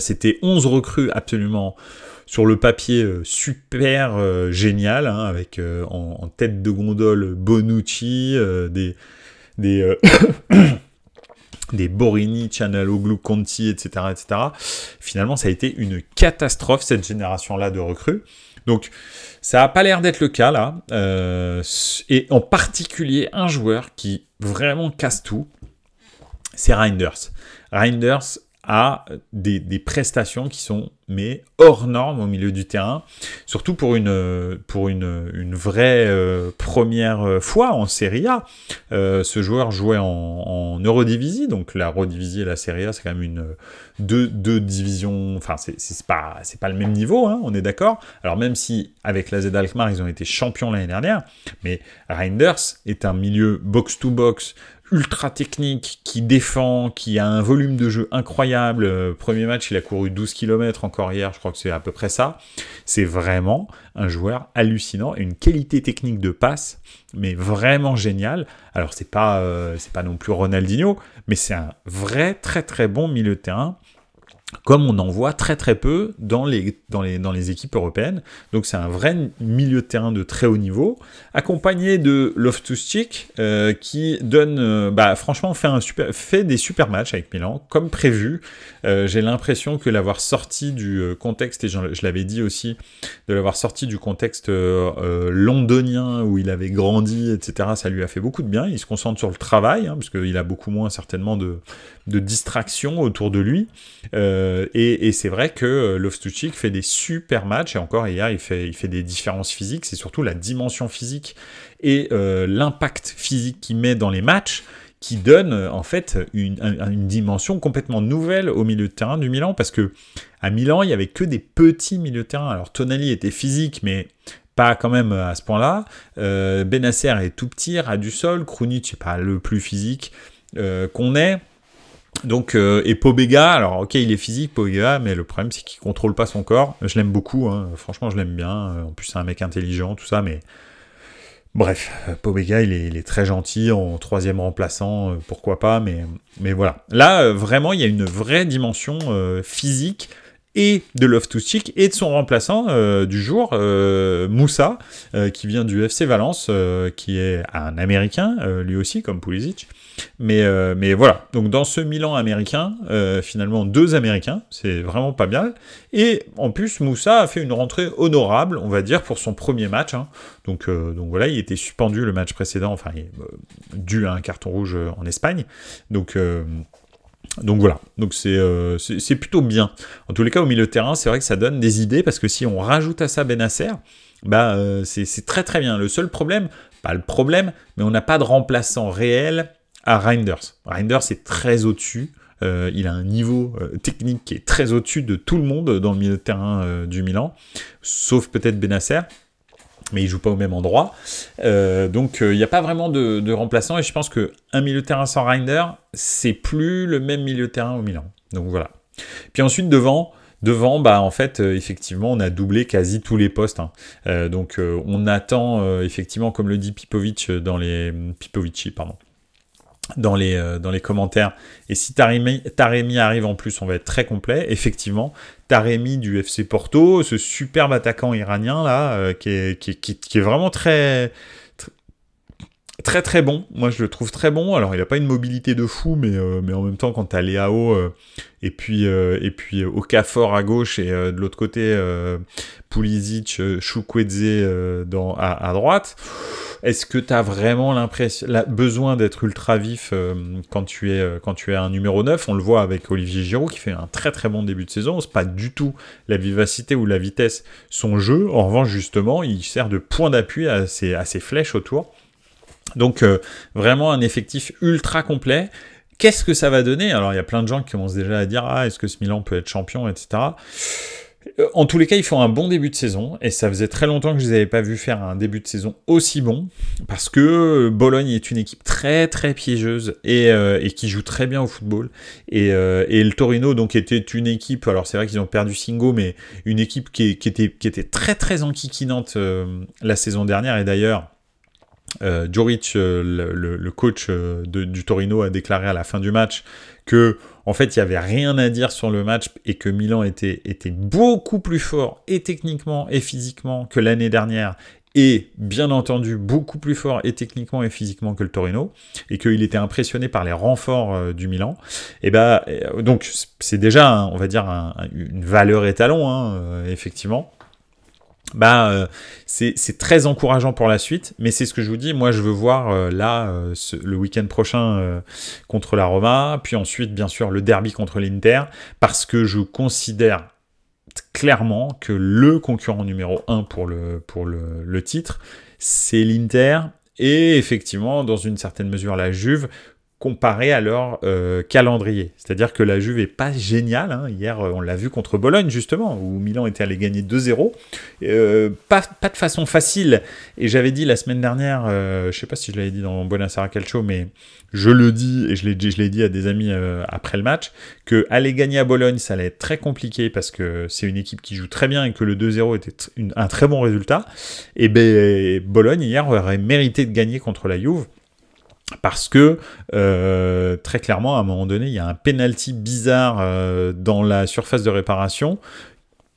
C'était 11 recrues absolument sur le papier super génial, avec en tête de gondole Bonucci, des Borini, Çalhanoğlu, Conti, etc., etc. Finalement, ça a été une catastrophe, cette génération-là de recrues. Donc, ça n'a pas l'air d'être le cas, là. Et en particulier, un joueur qui vraiment casse tout, c'est Reinders. Reinders a des prestations qui sont hors normes au milieu du terrain, surtout pour une vraie première fois en Serie A. Ce joueur jouait en Eurodivisie, donc la Eurodivisie et la Serie A, c'est quand même deux divisions, enfin c'est pas le même niveau, on est d'accord. Alors même si avec la AZ Alkmaar ils ont été champions l'année dernière, mais Reinders est un milieu box-to-box, ultra technique, qui défend, qui a un volume de jeu incroyable. Premier match, il a couru 12 km encore hier, je crois que c'est à peu près ça. C'est vraiment un joueur hallucinant et une qualité technique de passe, mais vraiment génial. Alors c'est pas non plus Ronaldinho, mais c'est un vrai très très bon milieu de terrain, comme on en voit très très peu dans les équipes européennes. Donc c'est un vrai milieu de terrain de très haut niveau, accompagné de Loftus-Cheek, qui donne, franchement, fait des super matchs avec Milan, comme prévu. J'ai l'impression que l'avoir sorti du contexte, et je l'avais dit aussi, de l'avoir sorti du contexte londonien où il avait grandi, etc., ça lui a fait beaucoup de bien. Il se concentre sur le travail, parce qu'il a beaucoup moins certainement de distractions autour de lui. Et c'est vrai que Loftus-Cheek fait des super matchs, et encore hier il fait des différences physiques. C'est surtout la dimension physique et l'impact physique qu'il met dans les matchs qui donne en fait une dimension complètement nouvelle au milieu de terrain du Milan, parce que à Milan il y avait que des petits milieux de terrain. Alors Tonali était physique, mais pas quand même à ce point-là. Benacer est tout petit, ras du sol. Krunic c'est pas le plus physique qu'on ait. Donc et Pobega, alors ok il est physique Pobega, mais le problème c'est qu'il contrôle pas son corps. Je l'aime beaucoup, franchement je l'aime bien. En plus c'est un mec intelligent, tout ça, mais bref, Pobega il est très gentil en troisième remplaçant, pourquoi pas, mais voilà. Là vraiment il y a une vraie dimension physique, et de Loftus-Cheek, et de son remplaçant du jour, Moussa, qui vient du FC Valence, qui est un Américain, lui aussi, comme Pulisic. Mais voilà, donc dans ce Milan américain, finalement 2 Américains, c'est vraiment pas bien. Et en plus, Moussa a fait une rentrée honorable, on va dire, pour son premier match. Donc voilà, il était suspendu le match précédent, enfin, dû à un carton rouge en Espagne. Donc voilà, donc c'est plutôt bien. En tous les cas, au milieu de terrain, c'est vrai que ça donne des idées, parce que si on rajoute à ça Benacer, c'est très très bien. Le seul problème, pas le problème, mais on n'a pas de remplaçant réel à Reinders. Reinders est très au-dessus, il a un niveau technique qui est très au-dessus de tout le monde dans le milieu de terrain du Milan, sauf peut-être Benacer, mais il joue pas au même endroit. Donc il n'y a pas vraiment de remplaçant, et je pense qu'un milieu de terrain sans Reinders, c'est plus le même milieu de terrain au Milan. Donc voilà. Puis ensuite devant, en fait, effectivement, on a doublé quasi tous les postes. Donc on attend, effectivement, comme le dit Pipovici dans les commentaires, et si Taremi arrive en plus, on va être très complet. Effectivement, Taremi du FC Porto, ce superbe attaquant iranien là, qui est vraiment très très très bon. Moi je le trouve très bon. Alors il n'a pas une mobilité de fou, mais en même temps, quand t'as Leao et puis Okafor à gauche, et de l'autre côté Pulisic, Chukwueze à droite, est-ce que tu as vraiment besoin d'être ultra vif quand tu es un numéro 9? On le voit avec Olivier Giroud, qui fait un très très bon début de saison. C'est pas du tout la vivacité ou la vitesse son jeu. En revanche, justement, il sert de point d'appui à ses flèches autour. Donc vraiment un effectif ultra complet. Qu'est-ce que ça va donner? Alors il y a plein de gens qui commencent déjà à dire est-ce que ce Milan peut être champion, etc. En tous les cas, ils font un bon début de saison, et ça faisait très longtemps que je les avais pas vus faire un début de saison aussi bon, parce que Bologne est une équipe très très piégeuse et qui joue très bien au football, et le Torino donc était une équipe, alors c'est vrai qu'ils ont perdu Singo, mais une équipe qui était très très enquiquinante la saison dernière. Et d'ailleurs Djuric, le coach du Torino, a déclaré à la fin du match que en fait il n'y avait rien à dire sur le match, et que Milan était beaucoup plus fort, et techniquement et physiquement, que l'année dernière, et bien entendu beaucoup plus fort et techniquement et physiquement que le Torino, et qu'il était impressionné par les renforts du Milan. Et donc c'est déjà on va dire une valeur étalon, effectivement. C'est très encourageant pour la suite, mais c'est ce que je vous dis. Moi je veux voir le week-end prochain contre la Roma, puis ensuite bien sûr le derby contre l'Inter, parce que je considère clairement que le concurrent numéro 1 pour le titre, c'est l'Inter, et effectivement dans une certaine mesure la Juve, comparé à leur calendrier. C'est-à-dire que la Juve est pas géniale. Hein. Hier, on l'a vu contre Bologne, justement, où Milan était allé gagner 2-0. Pas de façon facile. Et j'avais dit la semaine dernière, je sais pas si je l'avais dit dans Buonasera Calcio, mais je le dis, et je l'ai dit à des amis après le match, que aller gagner à Bologne, ça allait être très compliqué parce que c'est une équipe qui joue très bien et que le 2-0 était un très bon résultat. Et ben Bologne, hier, aurait mérité de gagner contre la Juve. Parce que, très clairement, à un moment donné, il y a un penalty bizarre dans la surface de réparation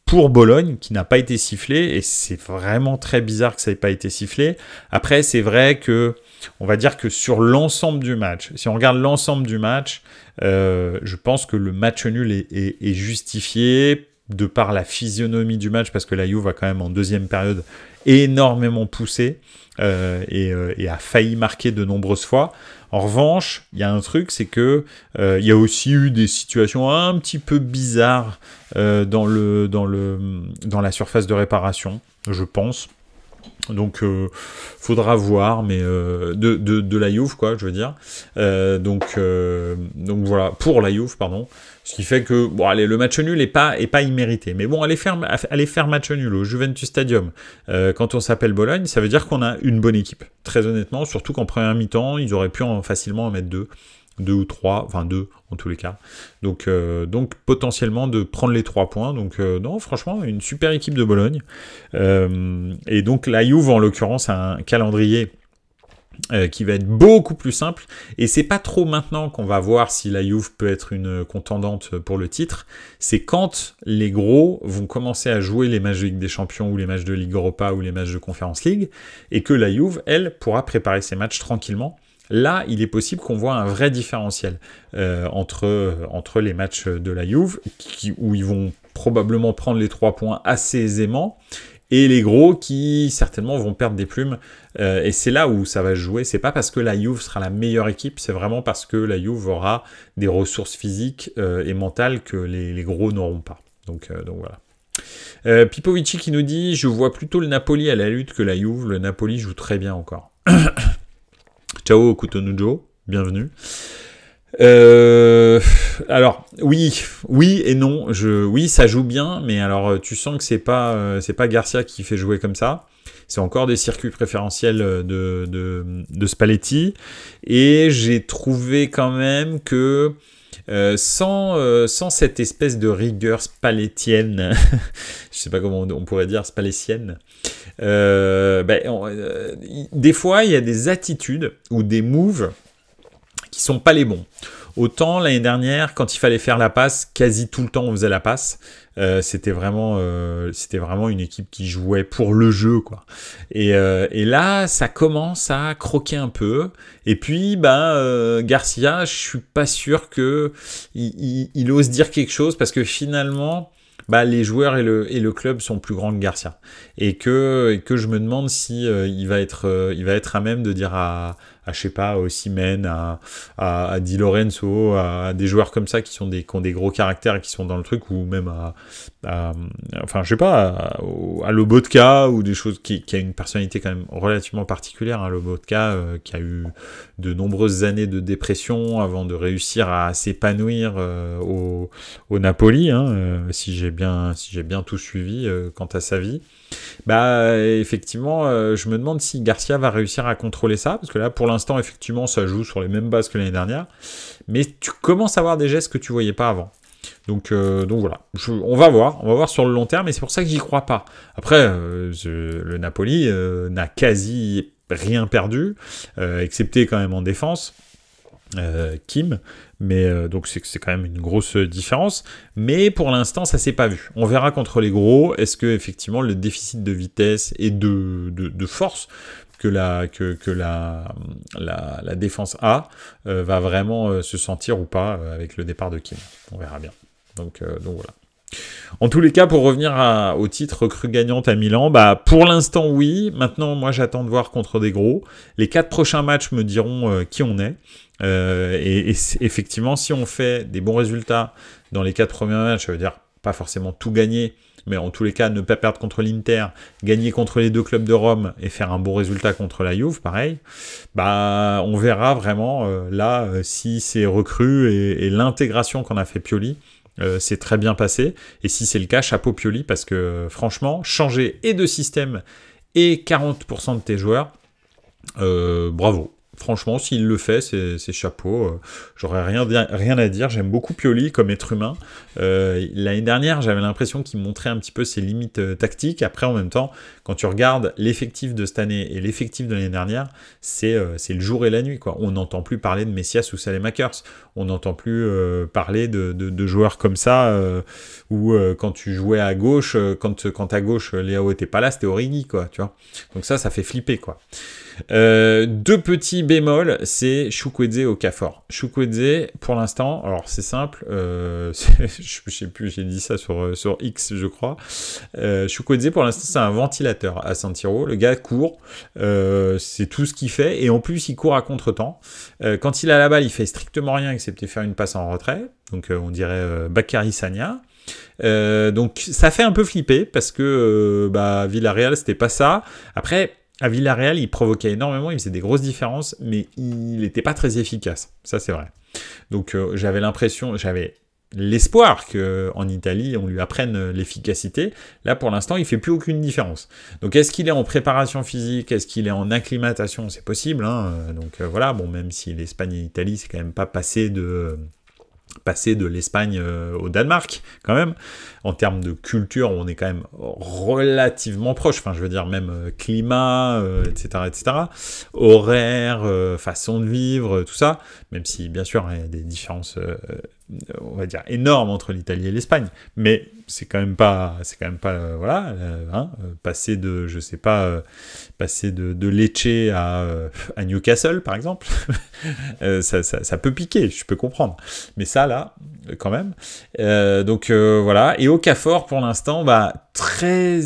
pour Bologne qui n'a pas été sifflé, et c'est vraiment très bizarre que ça n'ait pas été sifflé. Après, c'est vrai que, on va dire que sur l'ensemble du match, si on regarde l'ensemble du match, je pense que le match nul est justifié de par la physionomie du match, parce que la Juve a quand même en deuxième période énormément poussé et a failli marquer de nombreuses fois. En revanche, il y a un truc, c'est que il y a aussi eu des situations un petit peu bizarres dans la surface de réparation, je pense. Donc faudra voir, mais de la Juve, quoi, je veux dire. Donc voilà, pour la Juve, pardon. Ce qui fait que bon, allez, le match nul est pas immérité. Mais bon, aller faire match nul au Juventus Stadium quand on s'appelle Bologne, ça veut dire qu'on a une bonne équipe. Très honnêtement, surtout qu'en première mi-temps, ils auraient pu facilement en mettre deux ou trois, enfin deux en tous les cas. Donc potentiellement de prendre les 3 points. Donc non, franchement, une super équipe de Bologne. Et donc la Juve, en l'occurrence, a un calendrier qui va être beaucoup plus simple, et c'est pas trop maintenant qu'on va voir si la Juve peut être une contendante pour le titre, c'est quand les gros vont commencer à jouer les matchs de Ligue des Champions ou les matchs de Ligue Europa ou les matchs de Conference League, et que la Juve, elle, pourra préparer ses matchs tranquillement. Là, il est possible qu'on voit un vrai différentiel entre les matchs de la Juve, où ils vont probablement prendre les 3 points assez aisément, et les gros qui certainement vont perdre des plumes, et c'est là où ça va jouer. C'est pas parce que la Juve sera la meilleure équipe, c'est vraiment parce que la Juve aura des ressources physiques et mentales que les gros n'auront pas. Donc voilà. Pipovici qui nous dit: je vois plutôt le Napoli à la lutte que la Juve. Le Napoli joue très bien encore. Ciao Kutonujo, bienvenue. Alors oui et non. Oui, ça joue bien, mais alors tu sens que c'est pas Garcia qui fait jouer comme ça. C'est encore des circuits préférentiels de Spalletti, et j'ai trouvé quand même que sans cette espèce de rigueur spallettienne, je sais pas comment on pourrait dire, spallettienne, des fois il y a des attitudes ou des moves qui sont pas les bons. Autant l'année dernière, quand il fallait faire la passe, quasi tout le temps on faisait la passe. C'était vraiment une équipe qui jouait pour le jeu, quoi. Et là, ça commence à croquer un peu. Et puis, Garcia, je suis pas sûr que il ose dire quelque chose, parce que finalement, les joueurs et le club sont plus grands que Garcia. Et que je me demande si il va être à même de dire à je sais pas, au Osimhen, à Di Lorenzo, à des joueurs comme ça qui ont des gros caractères et qui sont dans le truc, ou même enfin je sais pas, à Lobotka, ou des choses qui a une personnalité quand même relativement particulière, hein, Lobotka, qui a eu de nombreuses années de dépression avant de réussir à s'épanouir au Napoli, hein, si j'ai bien tout suivi quant à sa vie. Effectivement, je me demande si Garcia va réussir à contrôler ça, parce que là, pour l'instant, effectivement, ça joue sur les mêmes bases que l'année dernière, mais tu commences à voir des gestes que tu voyais pas avant. Donc voilà, on va voir sur le long terme, et c'est pour ça que j'y crois pas. Après, le Napoli n'a quasi rien perdu, excepté quand même en défense. Kim, mais donc c'est quand même une grosse différence, mais pour l'instant ça s'est pas vu. On verra contre les gros, est-ce que effectivement le déficit de vitesse et de force que la défense a va vraiment se sentir ou pas avec le départ de Kim. On verra bien. Donc voilà. En tous les cas, pour revenir au titre recrue gagnante à Milan, pour l'instant oui. Maintenant, moi j'attends de voir contre des gros. Les 4 prochains matchs me diront qui on est. Et effectivement, si on fait des bons résultats dans les 4 premiers matchs, ça veut dire pas forcément tout gagner, mais en tous les cas, ne pas perdre contre l'Inter, gagner contre les deux clubs de Rome et faire un bon résultat contre la Juve, pareil, bah, on verra vraiment si ces recrues et l'intégration qu'en a fait Pioli, c'est très bien passé. Et si c'est le cas, chapeau Pioli, parce que franchement, changer et de système et 40% de tes joueurs, bravo. Franchement, s'il le fait, c'est chapeau. J'aurais rien à dire. J'aime beaucoup Pioli comme être humain. L'année dernière, j'avais l'impression qu'il montrait un petit peu ses limites tactiques. Après, en même temps, quand tu regardes l'effectif de cette année et l'effectif de l'année dernière, c'est le jour et la nuit, quoi. On n'entend plus parler de Messias ou Salemackers. On n'entend plus parler de joueurs comme ça, où quand tu jouais à gauche, quand à gauche, Léao était pas là, c'était Origi, quoi, tu vois. Donc ça fait flipper, quoi. Deux petits bémols, c'est Chukwueze au Okafor. Chukwueze, pour l'instant, alors c'est simple, je sais plus, j'ai dit ça sur X, je crois. Chukwueze, pour l'instant, c'est un ventilateur à San Siro. Le gars court, c'est tout ce qu'il fait, et en plus, il court à contre-temps. Quand il a la balle, il fait strictement rien, excepté faire une passe en retrait. Donc, on dirait Bakary Sagna. Donc, ça fait un peu flipper, parce que Villarreal, c'était pas ça. Après, à Villarreal, il provoquait énormément, il faisait des grosses différences, mais il n'était pas très efficace. Ça, c'est vrai. Donc, j'avais l'espoir qu'en Italie, on lui apprenne l'efficacité. Là, pour l'instant, il fait plus aucune différence. Donc, est-ce qu'il est en préparation physique? Est-ce qu'il est en acclimatation? C'est possible, hein. Donc, voilà. Bon, même si l'Espagne et l'Italie, c'est quand même pas passé de l'Espagne au Danemark, quand même. En termes de culture, on est quand même relativement proche. Enfin, je veux dire, même climat, etc. Horaire, façon de vivre, tout ça. Même si, bien sûr, il y a des différences, on va dire, énormes entre l'Italie et l'Espagne. Mais c'est quand même pas, voilà, passer de, je sais pas, passer de Lecce à Newcastle, par exemple, ça peut piquer, je peux comprendre. Mais ça, là, quand même. Donc, voilà. Et Okafor, pour l'instant, très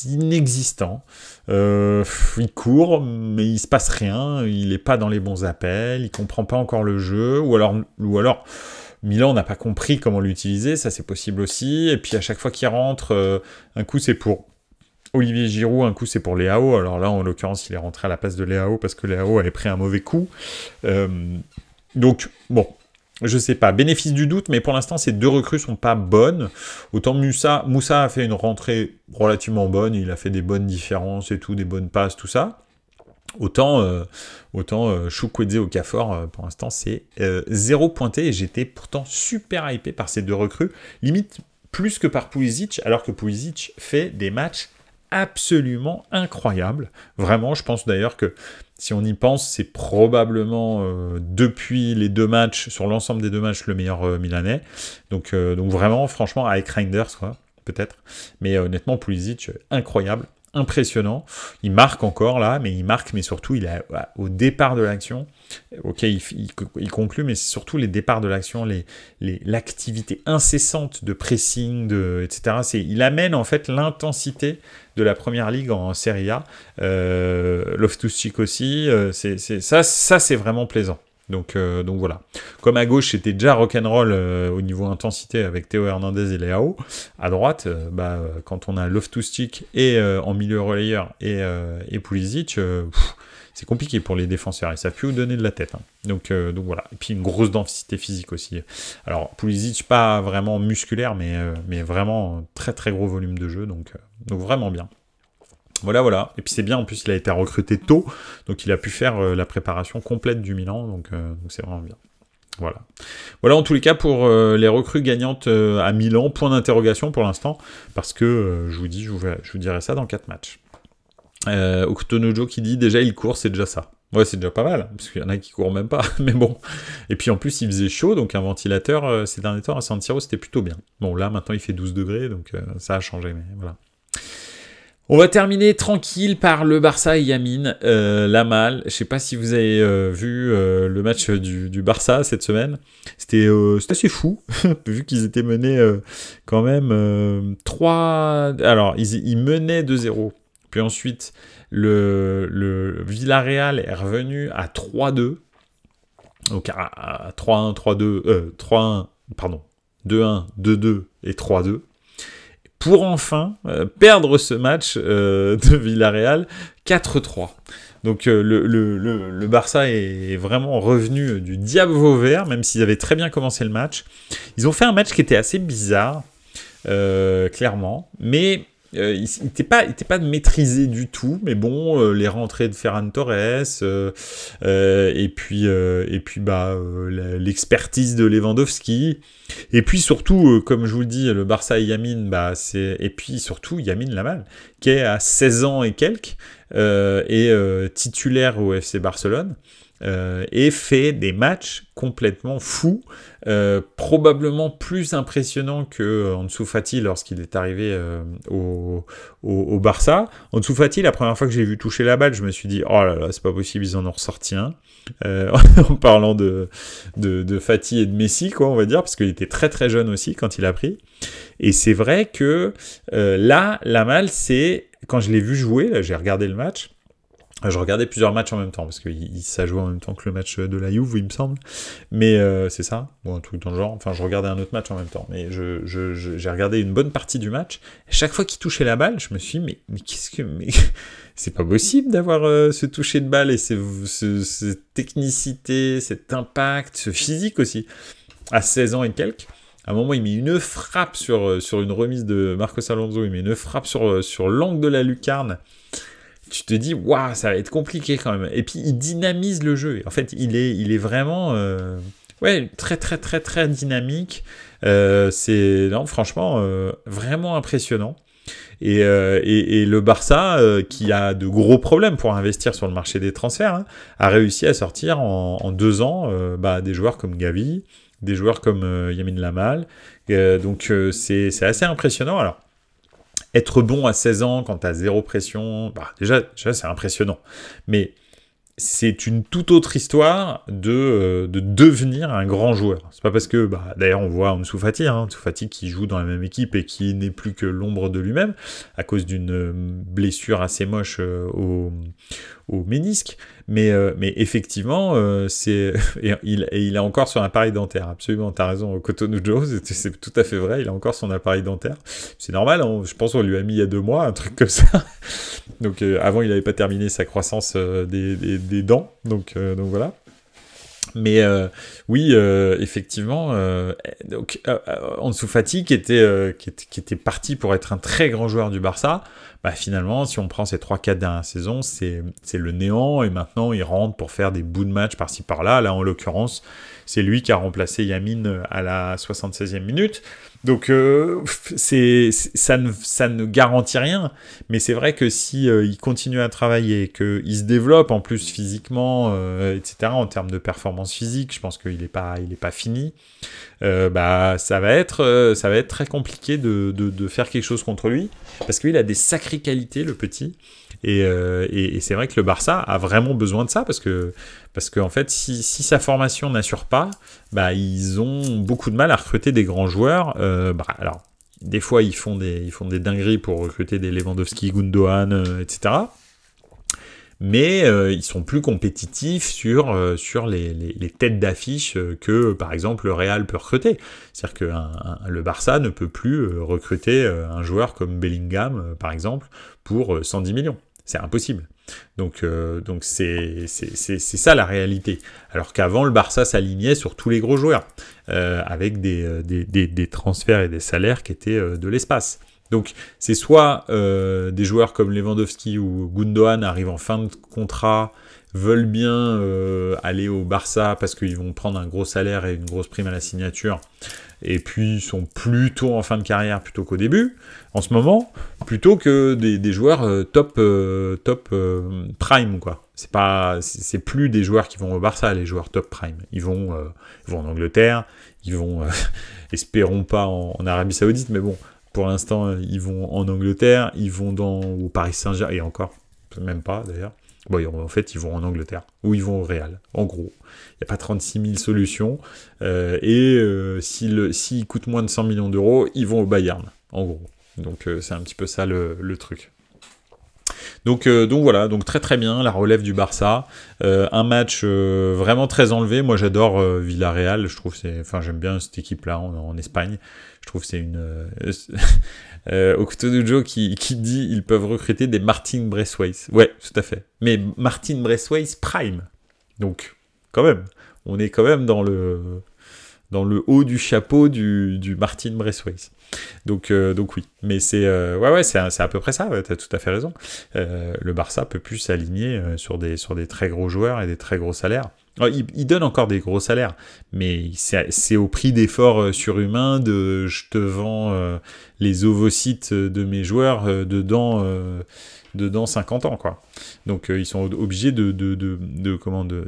inexistant. Il court, mais il se passe rien. Il est pas dans les bons appels. Il comprend pas encore le jeu. Ou alors Milan n'a pas compris comment l'utiliser. Ça, c'est possible aussi. Et puis, à chaque fois qu'il rentre, un coup, c'est pour Olivier Giroud, un coup, c'est pour Léao. Alors là, en l'occurrence, il est rentré à la place de Léao parce que Léao avait pris un mauvais coup. Donc, bon. Je sais pas, bénéfice du doute, mais pour l'instant, ces deux recrues sont pas bonnes. Autant Moussa a fait une rentrée relativement bonne, il a fait des bonnes différences et tout, des bonnes passes, tout ça. Autant Chukwueze au Okafor, pour l'instant, c'est 0 pointé, et j'étais pourtant super hypé par ces deux recrues, limite plus que par Pulisic, alors que Pulisic fait des matchs absolument incroyables. Vraiment, je pense d'ailleurs que si on y pense, c'est probablement depuis les deux matchs, sur l'ensemble des deux matchs, le meilleur Milanais. Donc vraiment, franchement, avec Reinders, quoi, peut-être. Mais honnêtement, Pulisic, incroyable, impressionnant. Il marque encore là, mais surtout, il est au départ de l'action. Ok, il conclut, mais c'est surtout les départs de l'action, l'activité incessante de pressing, etc. Il amène en fait l'intensité de la première ligue en Serie A. Loftus-Cheek aussi, ça c'est vraiment plaisant. Donc voilà. Comme à gauche, c'était déjà rock'n'roll au niveau intensité avec Théo Hernandez et Léao. À droite, quand on a Loftus-Cheek et en milieu relayeur et Pulisic, c'est compliqué pour les défenseurs. Ils savent plus où donner de la tête. Hein. Donc voilà. Et puis une grosse densité physique aussi. Alors Pulisic, pas vraiment musculaire, mais vraiment très très gros volume de jeu. Donc vraiment bien. Voilà. Et puis c'est bien, en plus il a été recruté tôt, donc il a pu faire la préparation complète du Milan, donc c'est vraiment bien. Voilà en tous les cas pour les recrues gagnantes à Milan, point d'interrogation pour l'instant, parce que je vous dirai ça dans 4 matchs. Okutonojo qui dit déjà il court, c'est déjà ça. Ouais, c'est déjà pas mal, parce qu'il y en a qui courent même pas, mais bon. Et puis en plus il faisait chaud, donc un ventilateur ces derniers temps à San Siro c'était plutôt bien. Bon là maintenant il fait 12 degrés, donc ça a changé, mais voilà. On va terminer tranquille par le Barça et Yamin, Lamal. Je sais pas si vous avez vu le match du Barça cette semaine. C'était assez fou, vu qu'ils étaient menés quand même 3... Alors, ils menaient 2-0. Puis ensuite, le Villarreal est revenu à 3-2. Donc à 3-1, 3-2... 3-1, pardon. 2-1, 2-2 et 3-2. pour enfin perdre ce match de Villarreal 4-3. Donc le Barça est vraiment revenu du diable vauvert, même s'ils avaient très bien commencé le match. Ils ont fait un match qui était assez bizarre, clairement, mais il n'était pas maîtrisé du tout. Mais bon, les rentrées de Ferran Torres, et puis l'expertise de Lewandowski, et puis surtout, comme je vous le dis, le Barça et Yamin, et puis surtout Yamin Lamal, qui est à 16 ans et quelques, et titulaire au FC Barcelone, et fait des matchs complètement fous, probablement plus impressionnants que Ansu Fati lorsqu'il est arrivé au Barça. Ansu Fati, la première fois que j'ai vu toucher la balle, je me suis dit oh là là, c'est pas possible, ils en ont ressorti un. En parlant de Fati et de Messi, quoi, on va dire, parce qu'il était très très jeune aussi quand il a pris. Et c'est vrai que là, Lamal, c'est quand je l'ai vu jouer, là, j'ai regardé le match. Je regardais plusieurs matchs en même temps, parce que ça jouait en même temps que le match de la Juve, il me semble. Mais c'est ça, ou un truc dans le genre. Enfin, je regardais un autre match en même temps. Mais j'ai regardé une bonne partie du match. Et chaque fois qu'il touchait la balle, je me suis dit, mais qu'est-ce que... Mais c'est pas possible d'avoir ce toucher de balle et cette technicité, cet impact, ce physique aussi. À 16 ans et quelques. À un moment, il met une frappe sur une remise de Marcos Alonso. Il met une frappe sur l'angle de la lucarne. Tu te dis, waouh, ça va être compliqué quand même. Et puis, il dynamise le jeu. En fait, il est vraiment très, très, très, très dynamique. C'est, non, franchement, vraiment impressionnant. Et le Barça, qui a de gros problèmes pour investir sur le marché des transferts, hein, a réussi à sortir en 2 ans des joueurs comme Gavi, des joueurs comme Yamin Lamal. Donc, c'est assez impressionnant. Alors, être bon à 16 ans quand t'as zéro pression, déjà c'est impressionnant. Mais c'est une toute autre histoire de devenir un grand joueur. C'est pas parce que, d'ailleurs on voit Ansu Fati qui joue dans la même équipe et qui n'est plus que l'ombre de lui-même, à cause d'une blessure assez moche au ménisque. Mais effectivement, il est encore sur un appareil dentaire. Absolument, t'as raison, Cotonou Joe, c'est tout à fait vrai, il a encore son appareil dentaire. C'est normal, hein, je pense qu'on lui a mis il y a 2 mois, un truc comme ça. Donc avant, il n'avait pas terminé sa croissance des dents, donc voilà. Mais oui, effectivement, Ansu Fati qui était parti pour être un très grand joueur du Barça, finalement, si on prend ces 3-4 dernières saisons, c'est le néant, et maintenant il rentre pour faire des bouts de match par-ci par-là. Là, en l'occurrence, c'est lui qui a remplacé Yamin à la 76e minute. Donc ça ne garantit rien, mais c'est vrai que si il continue à travailler, qu'il se développe en plus physiquement, etc., en termes de performance physique, je pense qu'il est pas fini. Ça va être très compliqué de faire quelque chose contre lui, parce qu'il a des sacrées qualités, le petit. Et c'est vrai que le Barça a vraiment besoin de ça, parce que en fait, si sa formation n'assure pas, ils ont beaucoup de mal à recruter des grands joueurs. Alors, des fois, ils font des dingueries pour recruter des Lewandowski, Gundogan, etc. Mais ils sont plus compétitifs sur les têtes d'affiche que, par exemple, le Real peut recruter. C'est-à-dire que le Barça ne peut plus recruter un joueur comme Bellingham, par exemple, pour 110 millions. C'est impossible. Donc c'est ça la réalité. Alors qu'avant, le Barça s'alignait sur tous les gros joueurs, avec des transferts et des salaires qui étaient de l'espace. Donc c'est soit des joueurs comme Lewandowski ou Gundogan arrivent en fin de contrat, veulent bien aller au Barça parce qu'ils vont prendre un gros salaire et une grosse prime à la signature, et puis sont plutôt en fin de carrière plutôt qu'au début, en ce moment, plutôt que des joueurs top prime, quoi. C'est plus des joueurs qui vont au Barça, les joueurs top prime. Ils vont en Angleterre, ils vont, espérons pas en Arabie Saoudite, mais bon, pour l'instant, ils vont en Angleterre, ils vont au Paris Saint-Germain, et encore, même pas d'ailleurs. Bon, en fait, ils vont en Angleterre, ou ils vont au Real, en gros. Il n'y a pas 36 000 solutions, s'ils coûtent moins de 100 millions d'euros, ils vont au Bayern, en gros. Donc, c'est un petit peu ça le truc. Donc voilà, donc très très bien, la relève du Barça. Un match vraiment très enlevé. Moi j'adore Villarreal, je trouve j'aime bien cette équipe-là en Espagne. Je trouve que c'est une... Okutonujo qui dit ils peuvent recruter des Martin Braithwaite. Ouais, tout à fait. Mais Martin Braithwaite Prime. Donc, quand même, on est quand même dans le haut du chapeau du Martin Braithwaite. Donc oui, mais c'est c'est à peu près ça. Ouais, t'as tout à fait raison. Le Barça peut plus s'aligner sur des très gros joueurs et des très gros salaires. Alors, il donne encore des gros salaires, mais c'est au prix d'efforts surhumains. Je te vends les ovocytes de mes joueurs dedans 50 ans, quoi. Donc ils sont obligés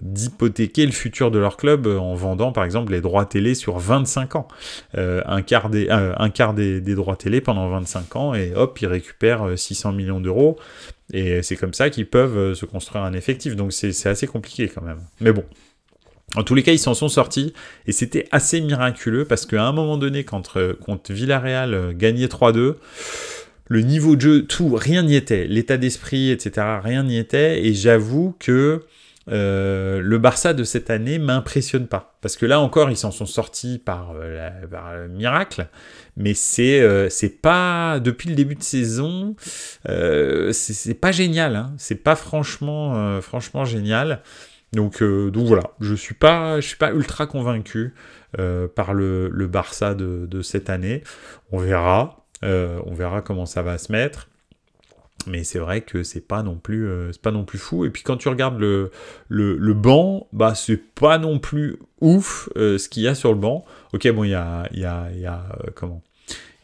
d'hypothéquer le futur de leur club en vendant par exemple les droits télé sur 25 ans. Un quart des droits télé pendant 25 ans et hop, ils récupèrent 600 millions d'euros. Et c'est comme ça qu'ils peuvent se construire un effectif. Donc c'est assez compliqué quand même. Mais bon. En tous les cas, ils s'en sont sortis, et c'était assez miraculeux, parce qu'à un moment donné, quand Villarreal gagnait 3-2, le niveau de jeu, tout, rien n'y était. L'état d'esprit, etc., rien n'y était, et j'avoue que le Barça de cette année m'impressionne pas. Parce que là encore, ils s'en sont sortis par le miracle, mais c'est pas, depuis le début de saison, c'est pas génial, hein. C'est pas franchement génial. Donc voilà, je suis pas ultra convaincu par le Barça de cette année. On verra comment ça va se mettre. Mais c'est vrai que c'est pas non plus fou. Et puis quand tu regardes le banc, bah c'est pas non plus ouf ce qu'il y a sur le banc. Ok, bon, il y a comment?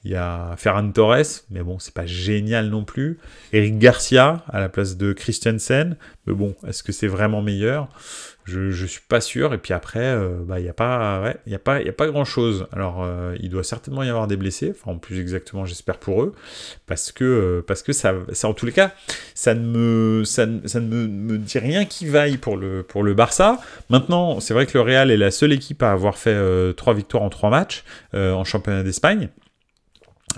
Il y a Ferran Torres, mais bon, c'est pas génial non plus. Eric Garcia à la place de Christensen, mais bon, est-ce que c'est vraiment meilleur? Je suis pas sûr. Et puis après, il y a pas grand chose. Alors, il doit certainement y avoir des blessés. Enfin, en plus exactement, j'espère pour eux, parce que ça en tous les cas, ça ne me dit rien qui vaille pour le Barça. Maintenant, c'est vrai que le Real est la seule équipe à avoir fait 3 victoires en 3 matchs en championnat d'Espagne.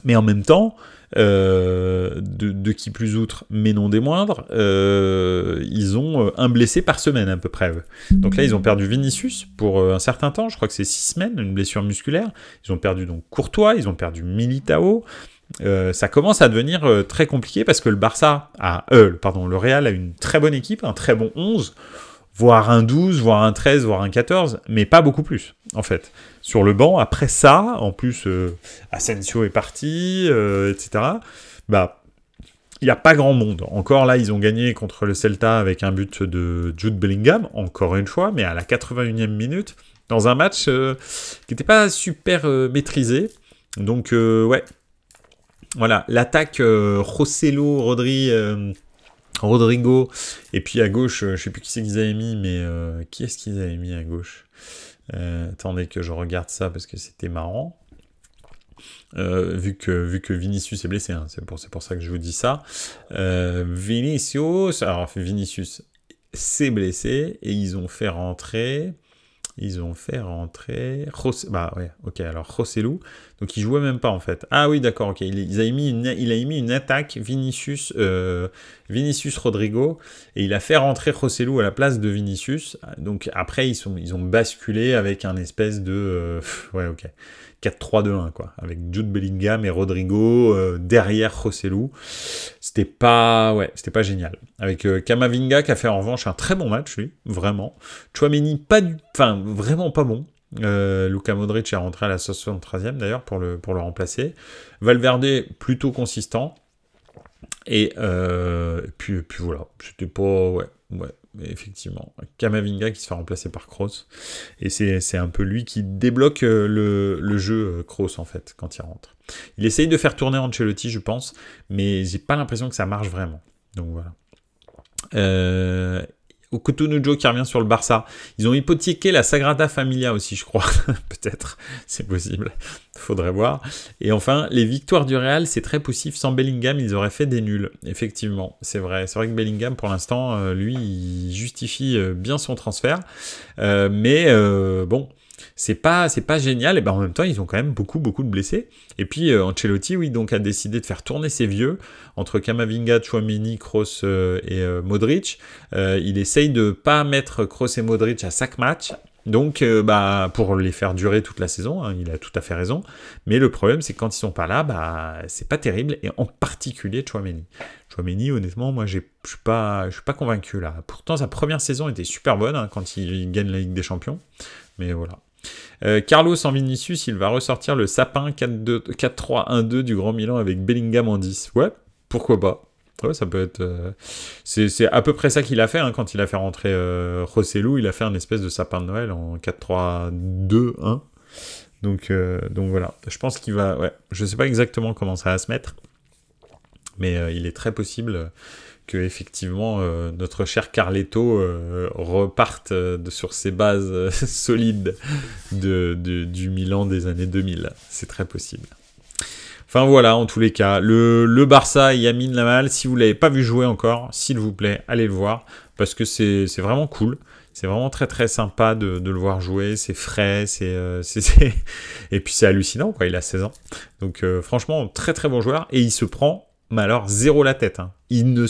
Mais en même temps, de qui plus outre, mais non des moindres, ils ont un blessé par semaine à peu près. Donc là, ils ont perdu Vinicius pour un certain temps, je crois que c'est 6 semaines, une blessure musculaire. Ils ont perdu donc Courtois, ils ont perdu Militao. Ça commence à devenir très compliqué parce que le Real a une très bonne équipe, un très bon 11, voire un 12, voire un 13, voire un 14, mais pas beaucoup plus, en fait. Sur le banc, après ça, en plus, Asensio est parti, etc., bah, il n'y a pas grand monde. Encore là, ils ont gagné contre le Celta avec un but de Jude Bellingham, encore une fois, mais à la 81e minute, dans un match qui n'était pas super maîtrisé. Donc, ouais. Voilà, l'attaque Joselu, Rodrigo, et puis à gauche, je sais plus qui c'est qu'ils avaient mis, mais qui est-ce qu'ils avaient mis à gauche? Attendez que je regarde ça parce que c'était marrant. Vu que Vinicius est blessé, hein, c'est pour ça que je vous dis ça. Vinicius s'est blessé et ils ont fait rentrer. Alors Joselu, donc il jouait même pas en fait. Ah oui, d'accord, ok. Il a mis une attaque Vinicius Rodrigo et il a fait rentrer Joselu à la place de Vinicius. Donc après ils ont basculé avec un espèce de 4-3-2-1 quoi, avec Jude Bellingham et Rodrigo derrière Joselu. C'était pas génial. Avec Camavinga qui a fait en revanche un très bon match lui, vraiment. Tchouaméni vraiment pas bon. Luka Modric est rentré à la 73e d'ailleurs pour le remplacer. Valverde plutôt consistant. Et puis voilà, c'était pas effectivement, Camavinga qui se fait remplacer par Kroos, et c'est un peu lui qui débloque le jeu Kroos en fait quand il rentre. Il essaye de faire tourner Ancelotti, je pense, mais j'ai pas l'impression que ça marche vraiment. Donc voilà. Okutonujo qui revient sur le Barça. Ils ont hypothéqué la Sagrada Familia aussi, je crois. Peut-être, c'est possible. Faudrait voir. Et enfin, les victoires du Real, c'est très poussif. Sans Bellingham, ils auraient fait des nuls. Effectivement, c'est vrai. C'est vrai que Bellingham, pour l'instant, lui, il justifie bien son transfert. Mais bon, c'est pas génial. Et ben en même temps, ils ont quand même beaucoup de blessés. Et puis Ancelotti, oui, donc a décidé de faire tourner ses vieux entre Camavinga, Tchouaméni, Kroos et Modric. Il essaye de pas mettre Kroos et Modric à chaque match. Donc, pour les faire durer toute la saison, hein, il a tout à fait raison. Mais le problème, c'est que quand ils sont pas là, c'est pas terrible. Et en particulier Tchouaméni. Tchouaméni, honnêtement, moi, je suis pas convaincu là. Pourtant, sa première saison était super bonne hein, quand il gagne la Ligue des Champions. Mais voilà. Carlos en Vinicius, il va ressortir le sapin 4-3-1-2 du Grand Milan avec Bellingham en 10. Ouais, pourquoi pas. Ouais, ça peut être... c'est à peu près ça qu'il a fait, hein, quand il a fait rentrer Rossellou, il a fait un espèce de sapin de Noël en 4-3-2-1. Donc voilà, je pense qu'il va... Ouais, je sais pas exactement comment ça va se mettre, mais il est très possible que effectivement notre cher Carletto reparte sur ses bases solides du Milan des années 2000. C'est très possible. Enfin voilà, en tous les cas, le Barça, Lamine Yamal, si vous ne l'avez pas vu jouer encore, s'il vous plaît, allez le voir, parce que c'est vraiment cool. C'est vraiment très très sympa de le voir jouer, c'est frais, et puis c'est hallucinant, quoi, il a 16 ans. Donc franchement, très très bon joueur, et il se prend, mais alors, zéro la tête. Hein. Il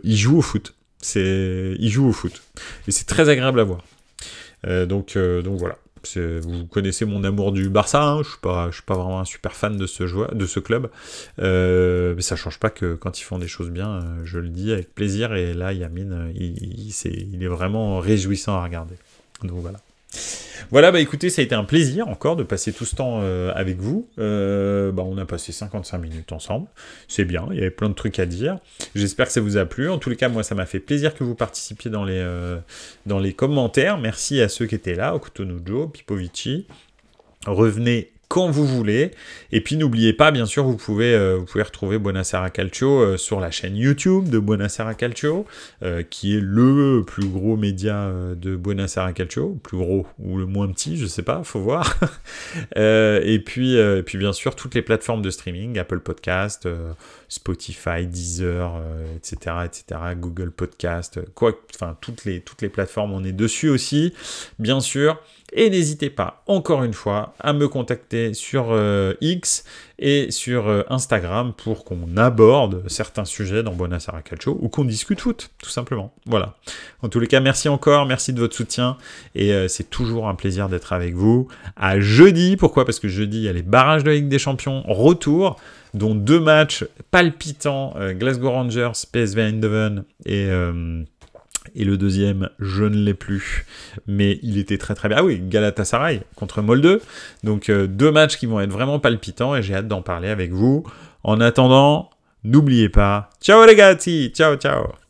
joue au foot. Il joue au foot. Et c'est très agréable à voir. Donc voilà. Vous connaissez mon amour du Barça, hein. Je suis pas vraiment un super fan de ce club, mais ça change pas que quand ils font des choses bien, je le dis avec plaisir. Et là, Lamine, il est vraiment réjouissant à regarder. Donc voilà. Voilà, écoutez, ça a été un plaisir encore de passer tout ce temps avec vous. On a passé 55 minutes ensemble. C'est bien, il y avait plein de trucs à dire. J'espère que ça vous a plu. En tous les cas, moi, ça m'a fait plaisir que vous participiez dans les commentaires. Merci à ceux qui étaient là, Okutonujo, Pipovici. Revenez quand vous voulez. Et puis n'oubliez pas, bien sûr, vous pouvez retrouver Buonasera Calcio sur la chaîne YouTube de Buonasera Calcio, qui est le plus gros média de Buonasera Calcio, plus gros ou le moins petit, je sais pas, faut voir. Et puis bien sûr toutes les plateformes de streaming, Apple Podcast, Spotify, Deezer, etc., Google Podcast, toutes les plateformes, on est dessus aussi, bien sûr. Et n'hésitez pas, encore une fois, à me contacter sur X et sur Instagram pour qu'on aborde certains sujets dans Buonasera Calcio ou qu'on discute foot, tout simplement. Voilà. En tous les cas, merci encore, merci de votre soutien et c'est toujours un plaisir d'être avec vous. À jeudi, pourquoi ? Parce que jeudi, il y a les barrages de la Ligue des Champions, retour, dont 2 matchs palpitants, Glasgow Rangers, PSV Eindhoven et le deuxième, je ne l'ai plus, mais il était très très bien. Ah oui, Galatasaray contre Molde. Donc 2 matchs qui vont être vraiment palpitants et j'ai hâte d'en parler avec vous. En attendant, n'oubliez pas, ciao les gars, ciao ciao.